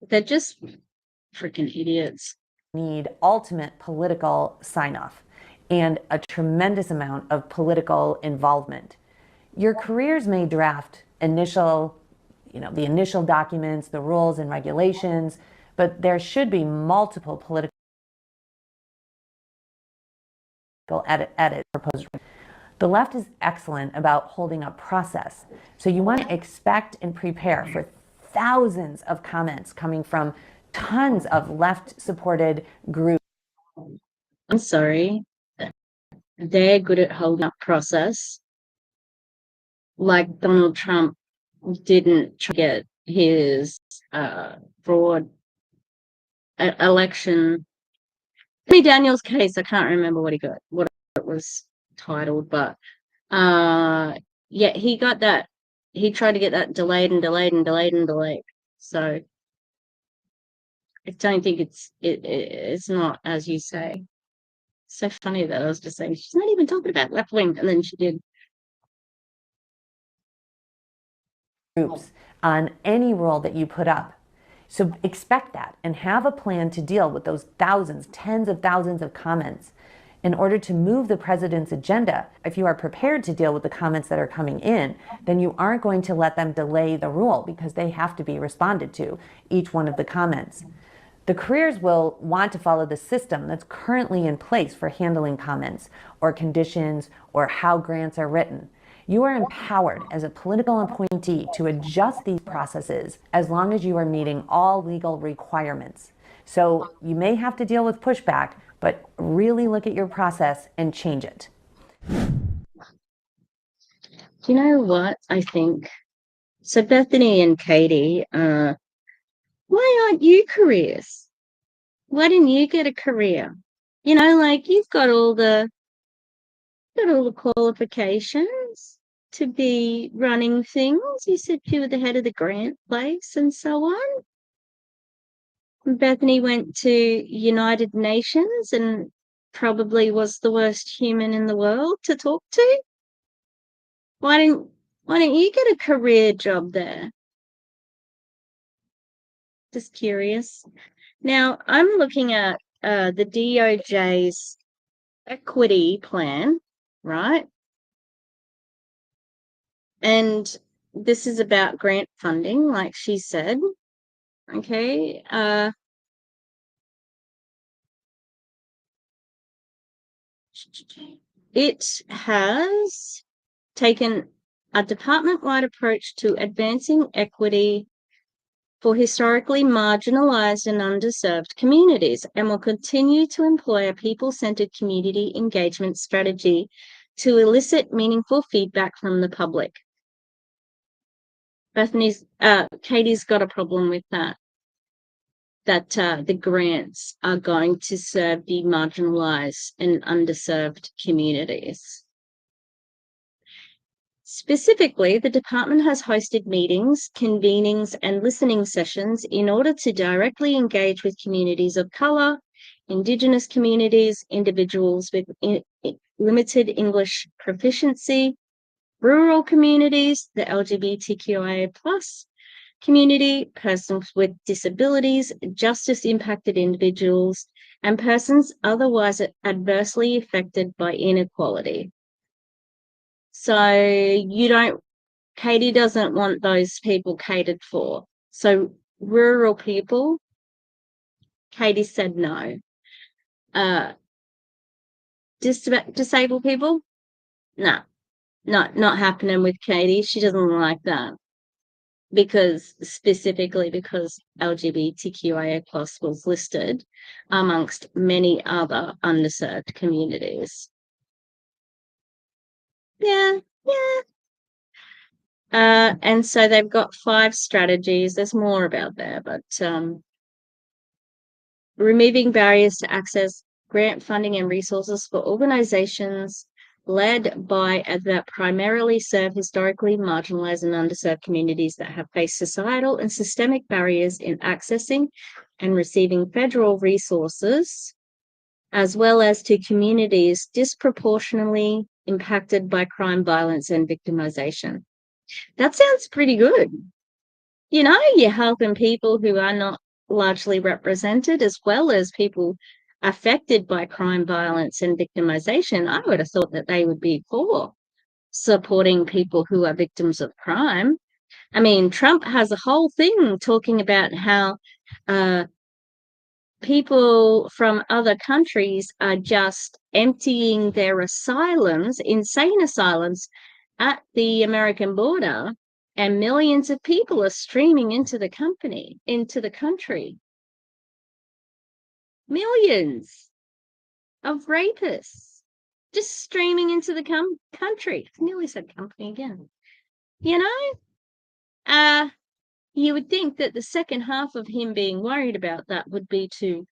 they're just freaking idiots. Need ultimate political sign-off and a tremendous amount of political involvement. Your careers may draft the initial documents, the rules and regulations, but there should be multiple political edit proposed. The left is excellent about holding up process. So you want to expect and prepare for thousands of comments coming from tons of left-supported groups. I'm sorry. They're good at holding up process. Like Donald Trump didn't try to get his fraud election. Anthony Daniels' case, I can't remember what it was titled, but he got that. He tried to get that delayed and delayed and delayed and delayed. So I don't think it's not as you say. So funny that I was just saying she's not even talking about left wing, and then she did. Groups on any rule that you put up. So expect that and have a plan to deal with those thousands, tens of thousands of comments in order to move the president's agenda. If you are prepared to deal with the comments that are coming in, then you aren't going to let them delay the rule because they have to be responded to, each one of the comments. The careers will want to follow the system that's currently in place for handling comments or conditions or how grants are written. You are empowered as a political appointee to adjust these processes as long as you are meeting all legal requirements. So you may have to deal with pushback, but really look at your process and change it. Do you know what I think? So Bethany and Katie, why aren't you careers? Why didn't you get a career? You've got all the qualifications to be running things. You said you were the head of the grant place and so on. Bethany went to United Nations and probably was the worst human in the world to talk to. Why didn't you get a career job there? Just curious. Now I'm looking at the DOJ's equity plan, right? And this is about grant funding, like she said. Okay. it has taken a department-wide approach to advancing equity for historically marginalized and underserved communities, and will continue to employ a people-centered community engagement strategy to elicit meaningful feedback from the public. Katie's got a problem with that the grants are going to serve the marginalized and underserved communities. Specifically, the department has hosted meetings, convenings, and listening sessions in order to directly engage with communities of colour, Indigenous communities, individuals with limited English proficiency, rural communities, the LGBTQIA+ community, persons with disabilities, justice-impacted individuals, and persons otherwise adversely affected by inequality. So Katie doesn't want those people catered for. So rural people, Katie said no. Disabled people, no, not happening with Katie. She doesn't like that. Specifically because LGBTQIA+ was listed amongst many other underserved communities. Yeah. And so they've got 5 strategies. There's more about there, but removing barriers to access grant funding and resources for organizations led by that primarily serve historically marginalized and underserved communities that have faced societal and systemic barriers in accessing and receiving federal resources, as well as to communities disproportionately impacted by crime, violence, and victimization. That sounds pretty good. You're helping people who are not largely represented, as well as people affected by crime, violence, and victimization. I would have thought that they would be for supporting people who are victims of crime. I mean, Trump has a whole thing talking about how people from other countries are just emptying their asylums, insane asylums, at the American border, and millions of people are streaming into the country. Millions of rapists just streaming into the country. I nearly said company again. You would think that the second half of him being worried about that would be to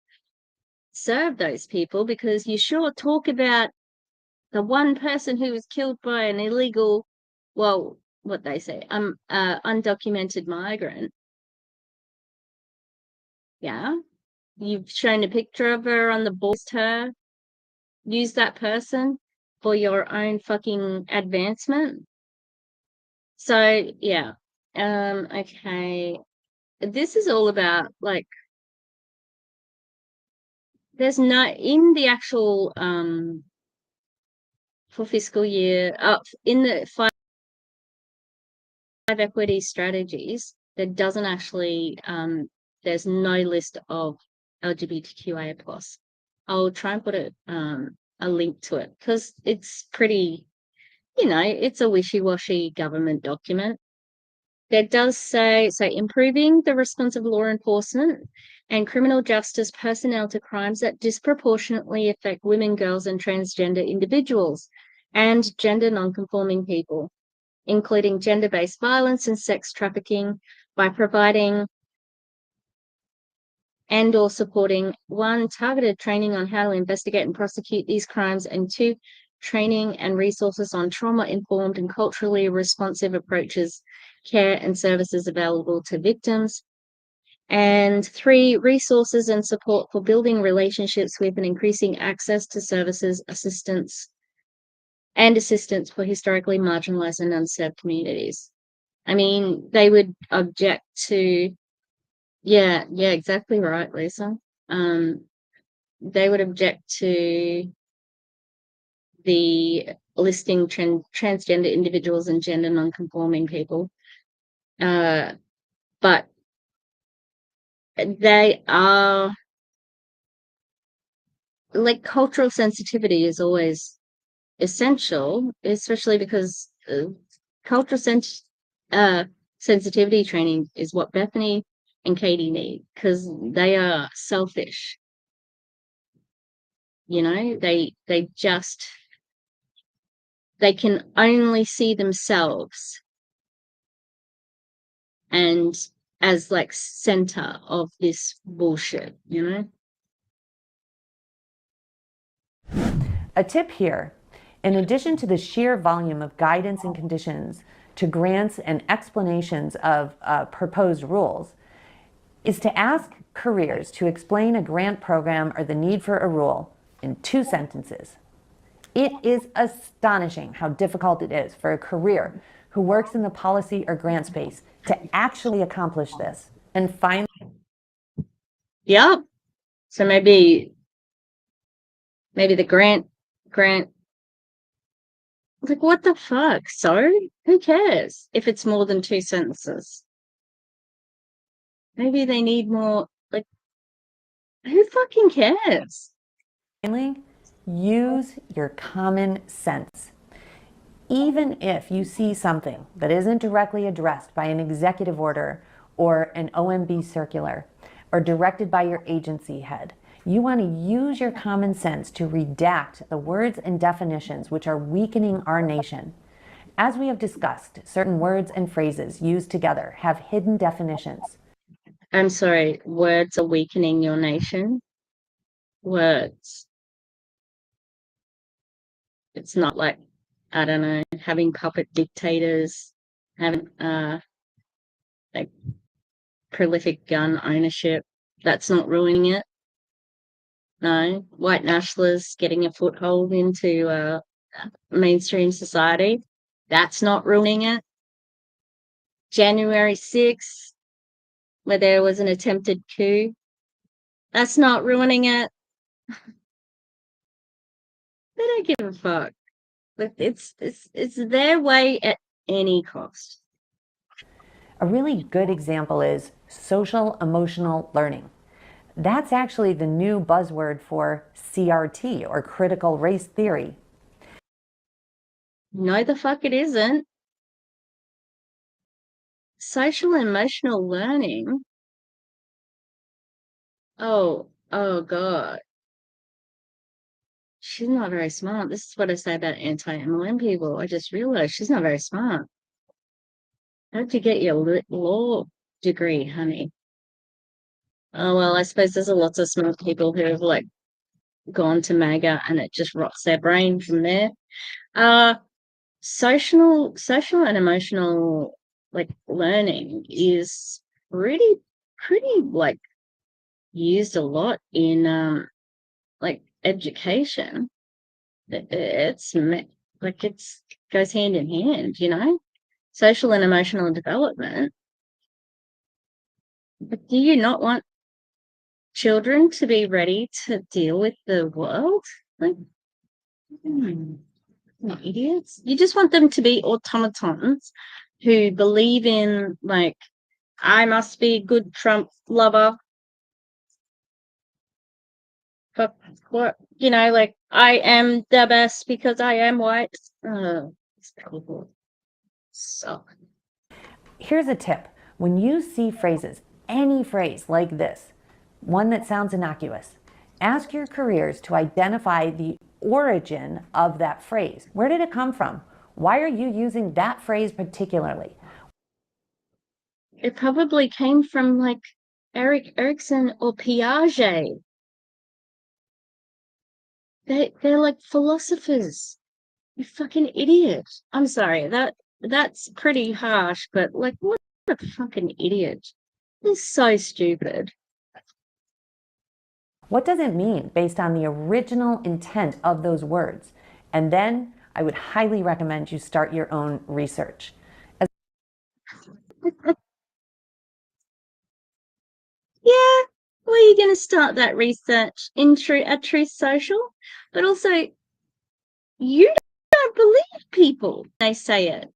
serve those people, because you sure talk about the one person who was killed by an illegal, well, what they say, undocumented migrant. Yeah. You've shown a picture of her on the board. Her. Use that person for your own fucking advancement. So, yeah. Okay. This is all about, like, there's no, in the actual, for fiscal year, in the 5 equity strategies, there doesn't actually, there's no list of LGBTQIA+. I'll try and put a link to it, because it's pretty, it's a wishy-washy government document. That does say, so improving the response of law enforcement and criminal justice personnel to crimes that disproportionately affect women, girls, and transgender individuals and gender non-conforming people, including gender-based violence and sex trafficking, by providing and or supporting 1, targeted training on how to investigate and prosecute these crimes, and 2, training and resources on trauma-informed and culturally responsive approaches, care and services available to victims, and 3, resources and support for building relationships with and increasing access to services, assistance for historically marginalized and unserved communities. I mean, they would object to, yeah, exactly right, Lisa. They would object to the listing transgender individuals and gender non-conforming people. But they are, like, cultural sensitivity is always essential, especially because cultural sensitivity training is what Bethany and Katie need, because they are selfish. You know, they can only see themselves and as like center of this bullshit, you know? A tip here, in addition to the sheer volume of guidance and conditions to grants and explanations of proposed rules, is to ask careers to explain a grant program or the need for a rule in 2 sentences. It is astonishing how difficult it is for a career who works in the policy or grant space to actually accomplish this. And finally, Yeah. So maybe the grant, like, what the fuck? So who cares if it's more than 2 sentences? Maybe they need more, like, who fucking cares? finally, use your common sense. Even if you see something that isn't directly addressed by an executive order or an OMB circular or directed by your agency head, you want to use your common sense to redact the words and definitions which are weakening our nation. As we have discussed, certain words and phrases used together have hidden definitions. I'm sorry, words are weakening your nation. Words. It's not like, I don't know, having puppet dictators, having like prolific gun ownership. That's not ruining it. No, white nationalists getting a foothold into mainstream society. That's not ruining it. January 6th, where there was an attempted coup. That's not ruining it. They don't give a fuck. But it's their way at any cost. A really good example is social emotional learning. That's actually the new buzzword for CRT, or critical race theory. No, the fuck it isn't. Social emotional learning. Oh God. She's not very smart. This is what I say about anti-MLM people. I just realized she's not very smart. How'd you get your law degree, honey? Oh, well, I suppose there's a lots of smart people who have like gone to MAGA and it just rots their brain from there. Social and emotional like learning is pretty like used a lot in like education. It's like it's goes hand in hand, you know, social and emotional development. But do you not want children to be ready to deal with the world? Like, not idiots. You just want them to be automatons who believe in, like, I must be a good Trump lover. But what, you know, like, I am the best because I am white. These people suck. Here's a tip. When you see phrases, any phrase like this, one that sounds innocuous, ask your careers to identify the origin of that phrase. Where did it come from? Why are you using that phrase particularly? It probably came from like Eric Erikson or Piaget. They're like philosophers. You fucking idiot. I'm sorry, that's pretty harsh, but like, what a fucking idiot. They're so stupid. What does it mean based on the original intent of those words? And then I would highly recommend you start your own research. Yeah, where are you going to start that research in Truth Social? But also, you don't believe people. They say it.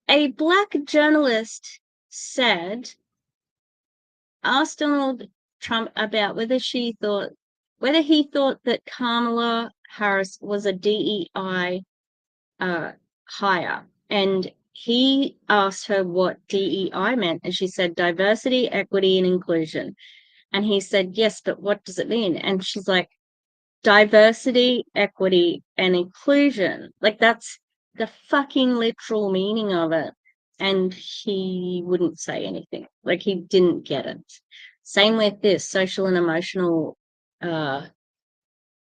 A black journalist asked Donald Trump about whether he thought that Kamala Harris was a DEI hire, and he asked her what DEI meant, and she said diversity, equity, and inclusion. And he said, yes, but what does it mean? And she's like, diversity, equity, and inclusion. Like, that's the fucking literal meaning of it. And he wouldn't say anything. Like, he didn't get it. Same with this social and emotional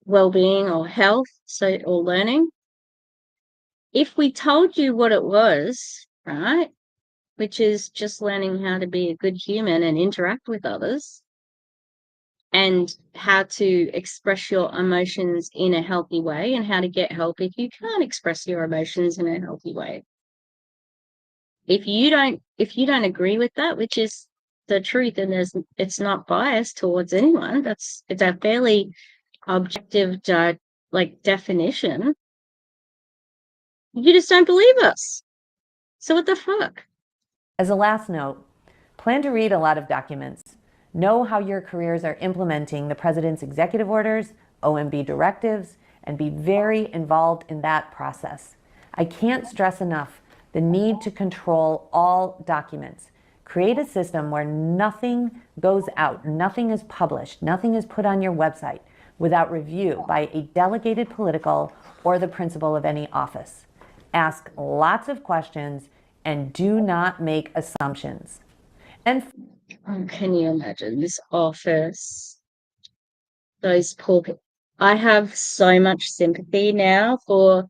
well-being or health, or learning. If we told you what it was, right, which is just learning how to be a good human and interact with others, and how to express your emotions in a healthy way, and how to get help if you can't express your emotions in a healthy way. If you don't agree with that, which is the truth, and it's not biased towards anyone, it's a fairly objective definition, you just don't believe us. So what the fuck? As a last note, plan to read a lot of documents. Know how your careers are implementing the president's executive orders, OMB directives, and be very involved in that process. I can't stress enough the need to control all documents. Create a system where nothing goes out, nothing is published, nothing is put on your website without review by a delegated political or the principal of any office. Ask lots of questions and do not make assumptions. And can you imagine this office? Those poor people. I have so much sympathy now for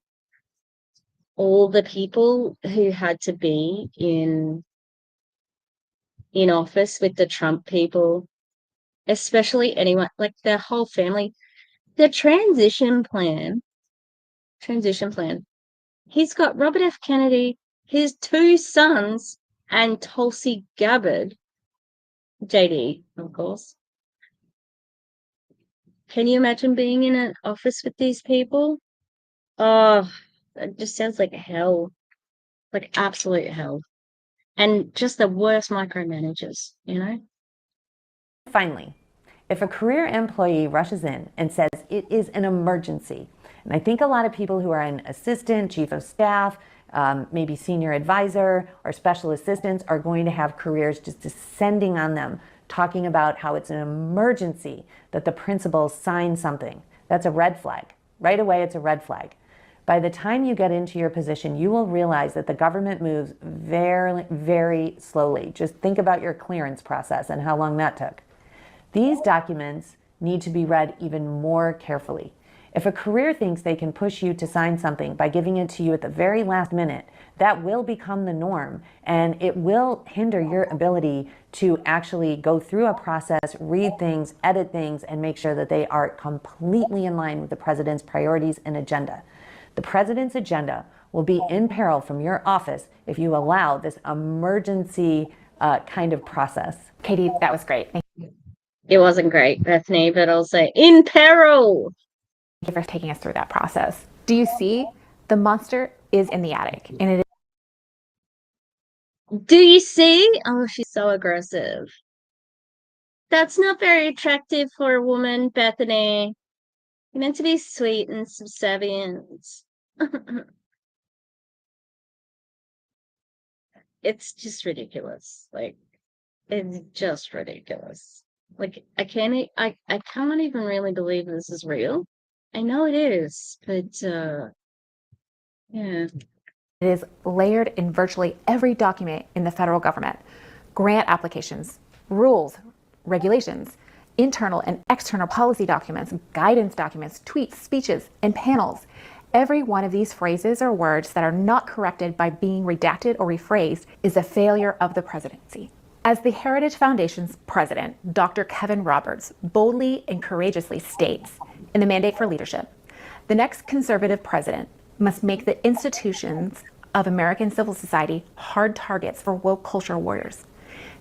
all the people who had to be in office with the Trump people, especially anyone, like their whole family. The transition plan. He's got Robert F. Kennedy, his two sons, and Tulsi Gabbard, JD, of course. Can you imagine being in an office with these people? Oh, it just sounds like hell, like absolute hell. And just the worst micromanagers, you know? finally, if a career employee rushes in and says it is an emergency, and I think a lot of people who are an assistant, chief of staff, maybe senior advisor or special assistants are going to have careers just descending on them, talking about how it's an emergency that the principal sign something. That's a red flag. Right away, it's a red flag. By the time you get into your position, you will realize that the government moves very, very slowly. Just think about your clearance process and how long that took. These documents need to be read even more carefully. If a career thinks they can push you to sign something by giving it to you at the very last minute, that will become the norm, and it will hinder your ability to actually go through a process, read things, edit things, and make sure that they are completely in line with the president's priorities and agenda. The president's agenda will be in peril from your office if you allow this emergency kind of process. Katie, that was great. Thank It wasn't great, Bethany, but I'll say in peril. you for taking us through that process. Do you see? The monster is in the attic, and it is. Do you see? Oh, she's so aggressive. That's not very attractive for a woman, Bethany. You're meant to be sweet and subservient. It's just ridiculous. Like, it's just ridiculous. Like, I can't even really believe this is real. I know it is, but yeah. It is layered in virtually every document in the federal government. Grant applications, rules, regulations, internal and external policy documents, guidance documents, tweets, speeches, and panels. Every one of these phrases or words that are not corrected by being redacted or rephrased is a failure of the presidency. As the Heritage Foundation's president, Dr. Kevin Roberts, boldly and courageously states in the Mandate for Leadership, the next conservative president must make the institutions of American civil society hard targets for woke culture warriors.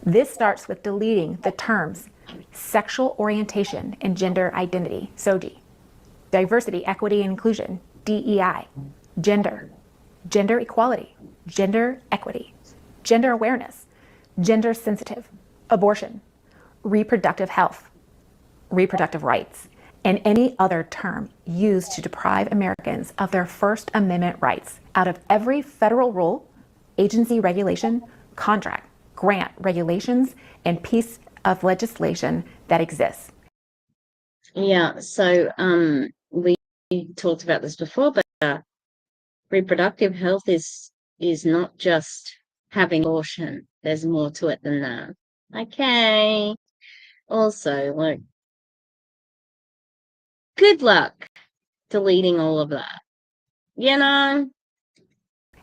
This starts with deleting the terms sexual orientation and gender identity, SOGI, diversity, equity, and inclusion, DEI, gender, gender equality, gender equity, gender awareness, gender sensitive, abortion, reproductive health, reproductive rights, and any other term used to deprive Americans of their First Amendment rights out of every federal rule, agency regulation, contract, grant, regulations, and piece of legislation that exists. Yeah, so we talked about this before, but reproductive health is not just having abortion. There's more to it than that. Okay. Also, like, good luck deleting all of that. You know?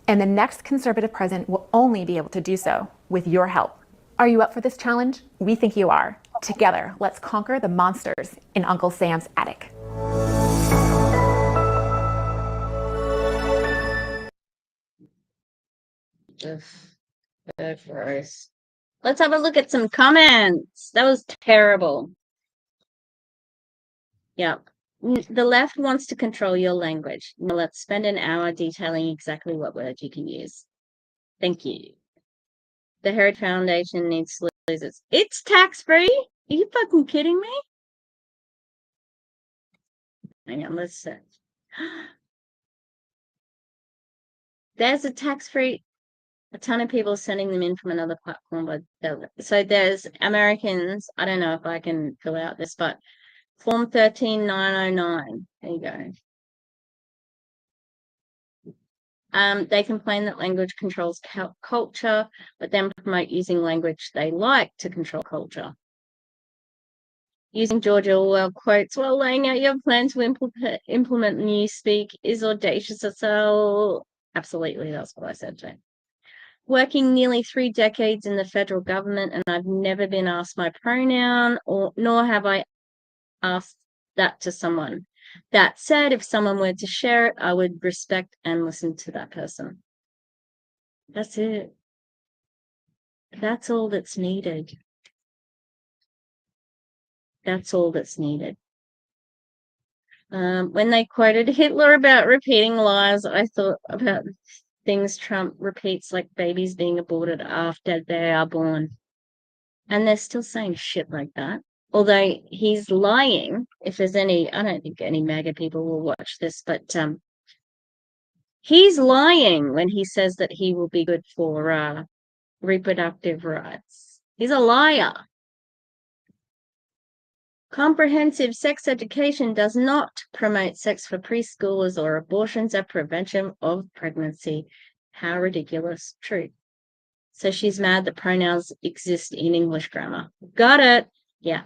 And the next conservative president will only be able to do so with your help. Are you up for this challenge? We think you are. Together, let's conquer the monsters in Uncle Sam's attic. Gross. Let's have a look at some comments. That was terrible. Yeah. The left wants to control your language. Now let's spend an hour detailing exactly what words you can use. Thank you. The Heritage Foundation needs to lose its... It's tax-free? Are you fucking kidding me? Hang on, let's search. There's a tax-free... A ton of people sending them in from another platform. But so there's Americans. I don't know if I can fill out this, but Form 13909. There you go. They complain that language controls culture, but then promote using language they like to control culture. Using George Orwell quotes while laying out your plan to implement Newspeak is audacious as hell. Absolutely, that's what I said too. Working nearly 3 decades in the federal government, and I've never been asked my pronoun, nor have I asked that to someone. That said, if someone were to share it, I would respect and listen to that person. That's it. That's all that's needed. That's all that's needed. When they quoted Hitler about repeating lies, I thought about things Trump repeats, like babies being aborted after they are born. And they're still saying shit like that. Although he's lying, if there's any, I don't think any MAGA people will watch this, but he's lying when he says that he will be good for reproductive rights. He's a liar. Comprehensive sex education does not promote sex for preschoolers or abortions at prevention of pregnancy. How ridiculous. True. So she's mad that pronouns exist in English grammar. Got it. Yeah.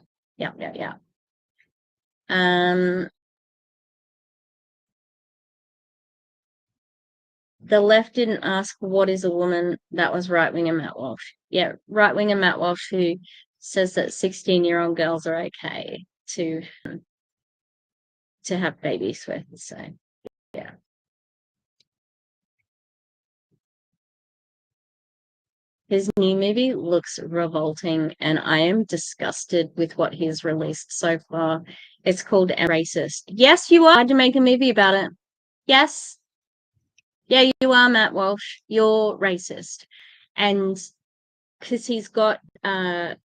The left didn't ask what is a woman. That was right-winger Matt Walsh. Yeah, right-winger Matt Walsh, who says that 16-year-old girls are okay to have babies with. So, yeah. His new movie looks revolting, and I am disgusted with what he's released so far. It's called Racist. Yes, you are to make a movie about it. Yes. Yeah, you are, Matt Walsh. You're racist. And because he's got the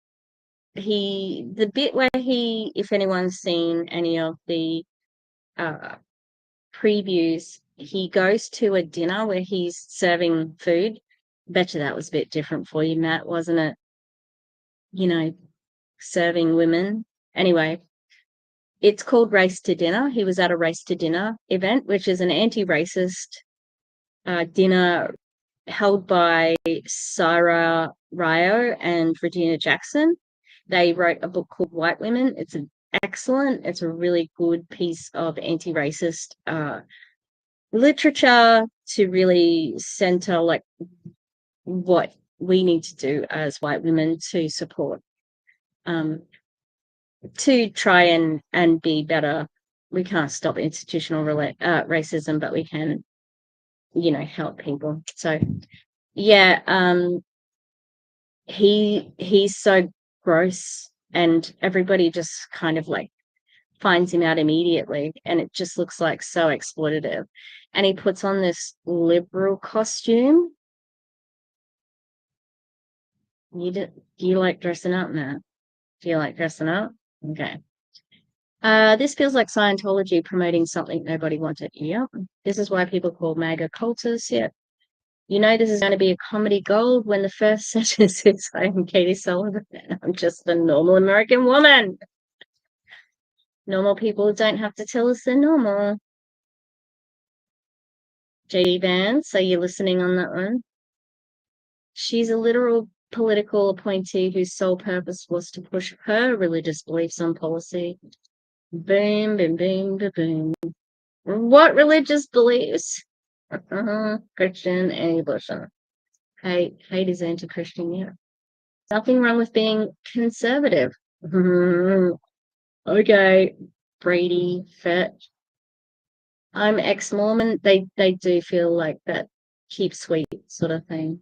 bit where he, if anyone's seen any of the previews, he goes to a dinner where he's serving food. Bet you that was a bit different for you, Matt, wasn't it? You know, serving women. Anyway, it's called Race to Dinner. He was at a Race to Dinner event, which is an anti-racist dinner held by Sarah Rio and Regina Jackson. They wrote a book called White Women. It's excellent. It's a really good piece of anti-racist literature to really center like what we need to do as white women to support, to try and be better. We can't stop institutional racism, but we can, help people. So, yeah, he's so gross, and everybody just kind of like finds him out immediately, and it just looks like so exploitative. And he puts on this liberal costume. Do you like dressing up, Matt? Do you like dressing up? Okay. This feels like Scientology promoting something nobody wanted. Yep. This is why people call MAGA cultists. Yeah. You know this is going to be a comedy gold when the first sentence is, I'm Katie Sullivan. I'm just a normal American woman. Normal people don't have to tell us they're normal. JD Vance, are you listening on that one? She's a literal political appointee whose sole purpose was to push her religious beliefs on policy. Boom, boom, boom, boom, boom. What religious beliefs? Christian abortion. Hate is anti-Christian, yeah. Nothing wrong with being conservative. Okay, Brady, Fetch. I'm ex-Mormon. They do feel like that keep sweet sort of thing.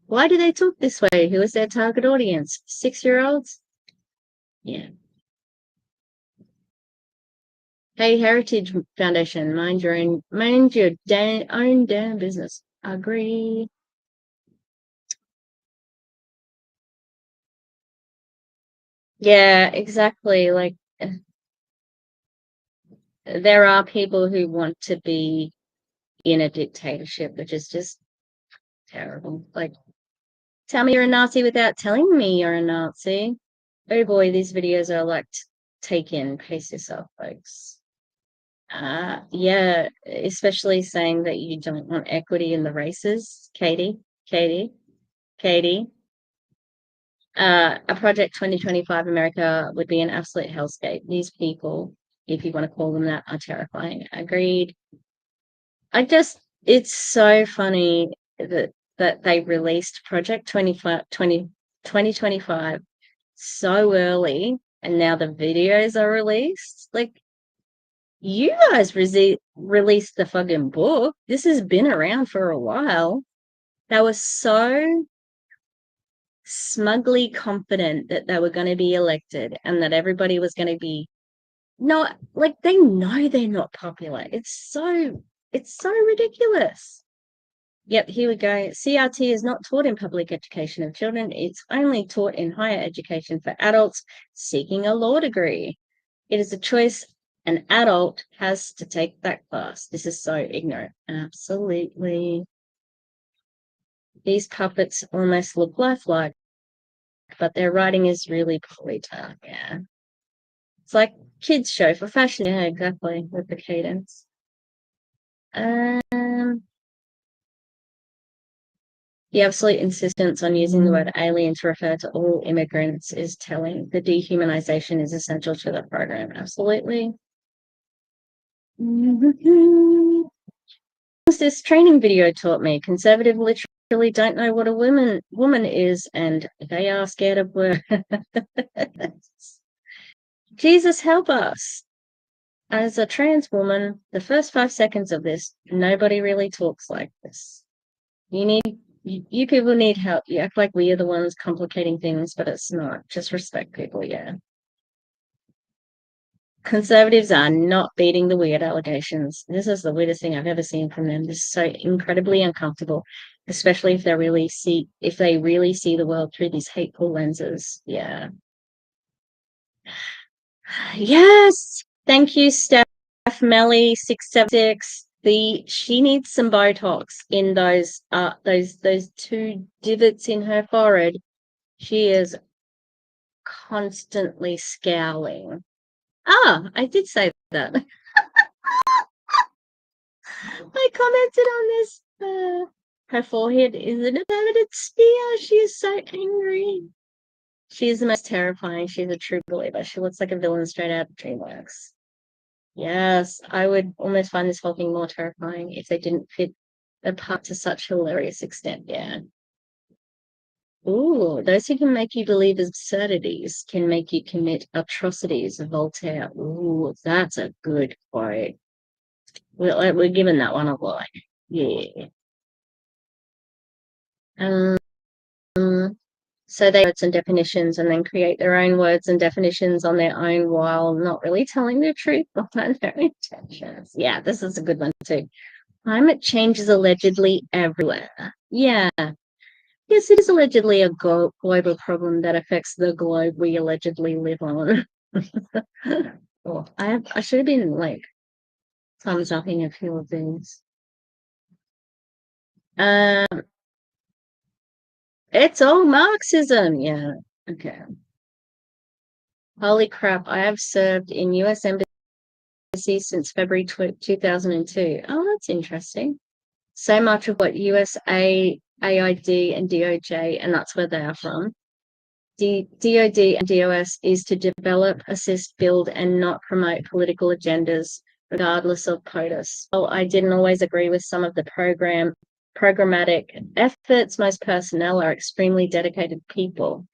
Why do they talk this way? Who is their target audience? 6-year-olds? Yeah. Hey, Heritage Foundation, mind your own damn business. Agree. Yeah, exactly. Like, there are people who want to be in a dictatorship, which is just terrible. Like, tell me you're a Nazi without telling me you're a Nazi. Oh boy, these videos are like, take in, pace yourself, folks. Yeah, especially saying that you don't want equity in the races, Katie. A Project 2025 America would be an absolute hellscape. These people, if you want to call them that, are terrifying. Agreed. It's so funny that they released Project 2025 so early, and now the videos are released. Like, you guys released the fucking book. This has been around for a while. They were so smugly confident that they were going to be elected and that everybody was going to be not, like, they know they're not popular. It's so ridiculous. Yep, here we go. CRT is not taught in public education of children. It's only taught in higher education for adults seeking a law degree. It is a choice an adult has to take that class. This is so ignorant. Absolutely. These puppets almost look lifelike, but their writing is really poorly done. Yeah. It's like kids' show for fashion. Yeah, exactly, with the cadence. The absolute insistence on using the word alien to refer to all immigrants is telling. The dehumanization is essential to the program. Absolutely. This training video taught me conservative literally don't know what a woman is, and they are scared of words. Jesus help us. As a trans woman, the first 5 seconds of this, nobody really talks like this. You people need help. You act like we are the ones complicating things, but it's not. Just respect people, yeah. Conservatives are not beating the weird allegations. This is the weirdest thing I've ever seen from them. This is so incredibly uncomfortable, especially if they really see the world through these hateful lenses. Yeah. Yes. Thank you, Steph Melly 676. She needs some Botox in those 2 divots in her forehead. She is constantly scowling. I did say that. I commented on this. Her forehead is an inverted spear. She is so angry. She is the most terrifying. She's a true believer. She looks like a villain straight out of DreamWorks. Yes, I would almost find this whole thing more terrifying if they didn't fit apart to such hilarious extent. Yeah. Ooh, those who can make you believe absurdities can make you commit atrocities. Voltaire. Ooh, that's a good quote. We're giving that one a like. Yeah. So they words and definitions and then create their own words and definitions on their own while not really telling the truth behind their intentions. Yeah, this is a good one too. Climate change is allegedly everywhere. Yeah. Yes, it is allegedly a global problem that affects the globe we allegedly live on. Oh, I should have been like thumbs upping a few of these. It's all Marxism. Yeah. Okay. Holy crap! I have served in U.S. embassies since February 2002. Oh, that's interesting. So much of what USA, AID, and DOJ, and that's where they are from. DOD and DOS is to develop, assist, build, and not promote political agendas, regardless of POTUS. Well, I didn't always agree with some of the programmatic efforts. Most personnel are extremely dedicated people.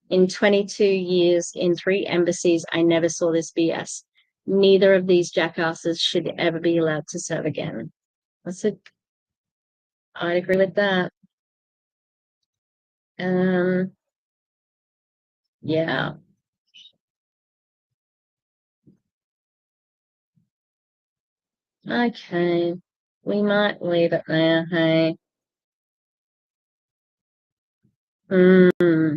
In 22 years in 3 embassies, I never saw this BS. Neither of these jackasses should ever be allowed to serve again. I agree with that. Yeah. Okay. We might leave it there, hey. Mm.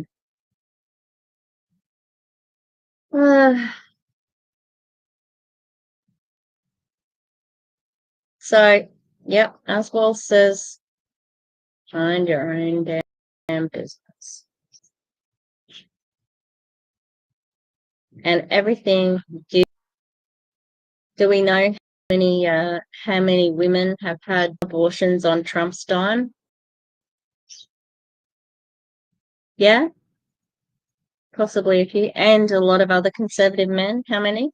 So, yep, as Wall says, find your own damn business. And everything, do we know how many women have had abortions on Trump's dime? Yeah, possibly a few, and a lot of other conservative men. How many?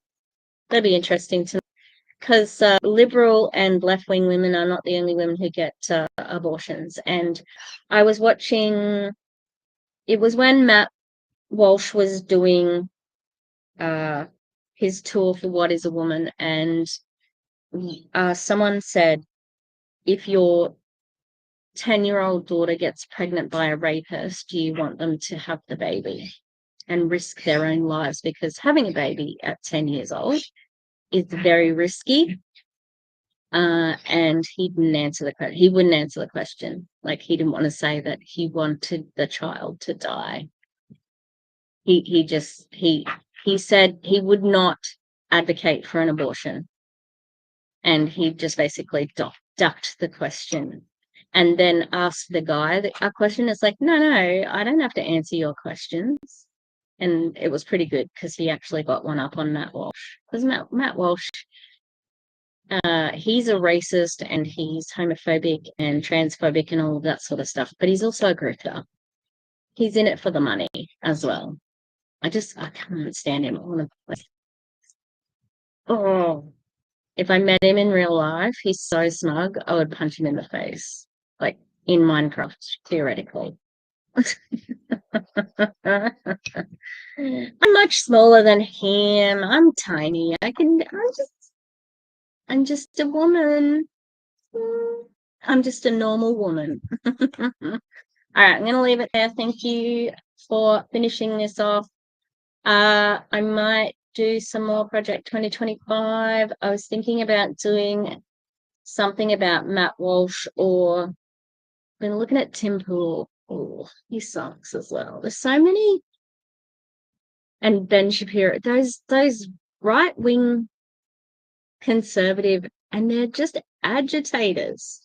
That'd be interesting to know. Because liberal and left-wing women are not the only women who get abortions. And I was watching, it was when Matt Walsh was doing his tour for What is a Woman, and someone said, if your 10-year-old daughter gets pregnant by a rapist, do you want them to have the baby and risk their own lives? Because having a baby at 10 years old is very risky. And he didn't answer the question. He wouldn't answer the question. Like, he didn't want to say that he wanted the child to die. He said he would not advocate for an abortion, and he just basically ducked the question, and then asked the guy a question. It's like, no, I don't have to answer your questions. And it was pretty good because he actually got one up on Matt Walsh, because Matt Walsh, he's a racist and he's homophobic and transphobic and all of that sort of stuff, but he's also a grifter. He's in it for the money as well. I can't stand him. Oh, if I met him in real life, he's so smug, I would punch him in the face, like in Minecraft, theoretically. I'm much smaller than him. I'm tiny. I'm just a woman. I'm just a normal woman. All right, I'm going to leave it there. Thank you for finishing this off. I might do some more Project 2025. I was thinking about doing something about Matt Walsh, or been looking at Tim Pool. Oh, he sucks as well. There's so many. And Ben Shapiro, those right-wing conservative, and they're just agitators.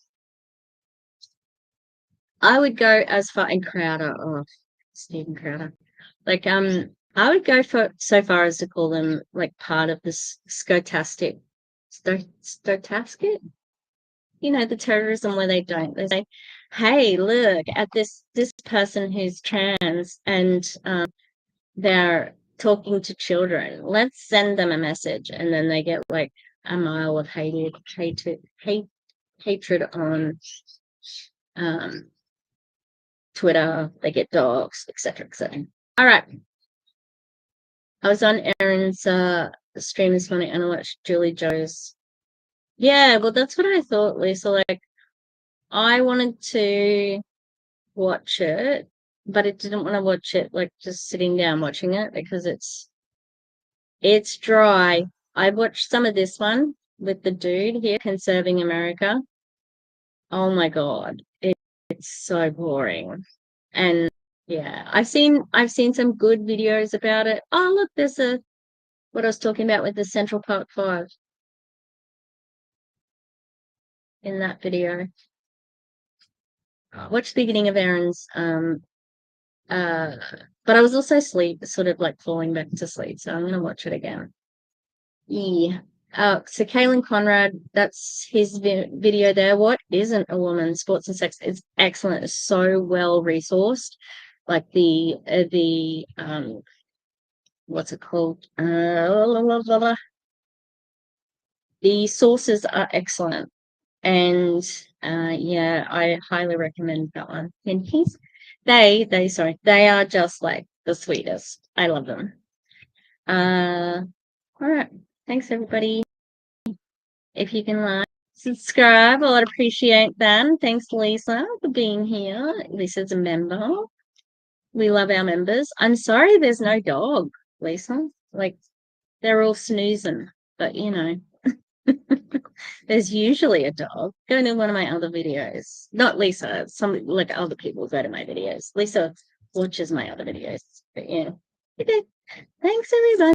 I would go as far, and Crowder, Stephen Crowder. Like, I would go so far as to call them like part of this stochastic, the terrorism where they say, hey, look at this person who's trans and they're talking to children. Let's send them a message, and then they get like a mile of hatred on Twitter. They get dogs, etc., etc. All right. I was on Erin's stream this morning and I watched Julie Joe's. Yeah, well, that's what I thought, Lisa. Like, I wanted to watch it, but I didn't want to watch it like just sitting down watching it, because it's dry. I watched some of this one with the dude here, Conserving America. Oh my God, it's so boring. And yeah, I've seen some good videos about it. Oh, look, there's what I was talking about with the Central Park 5 in that video. Watch the beginning of Aaron's but I was also sort of like falling back to sleep, so I'm gonna watch it again. Yeah. So Kaylin Conrad, that's his video there. What isn't a woman? Sports and sex is excellent. It's so well resourced. Like the what's it called? The sources are excellent, and yeah, I highly recommend that one. And they are just like the sweetest. I love them. All right. Thanks, everybody. If you can like, subscribe, I'd appreciate that. Thanks, Lisa, for being here. Lisa's a member. We love our members. I'm sorry there's no dog, Lisa. Like, they're all snoozing, but you know, there's usually a dog. Go to one of my other videos. Not Lisa, some like other people go to my videos. Lisa watches my other videos, but yeah. Okay. Thanks, everybody.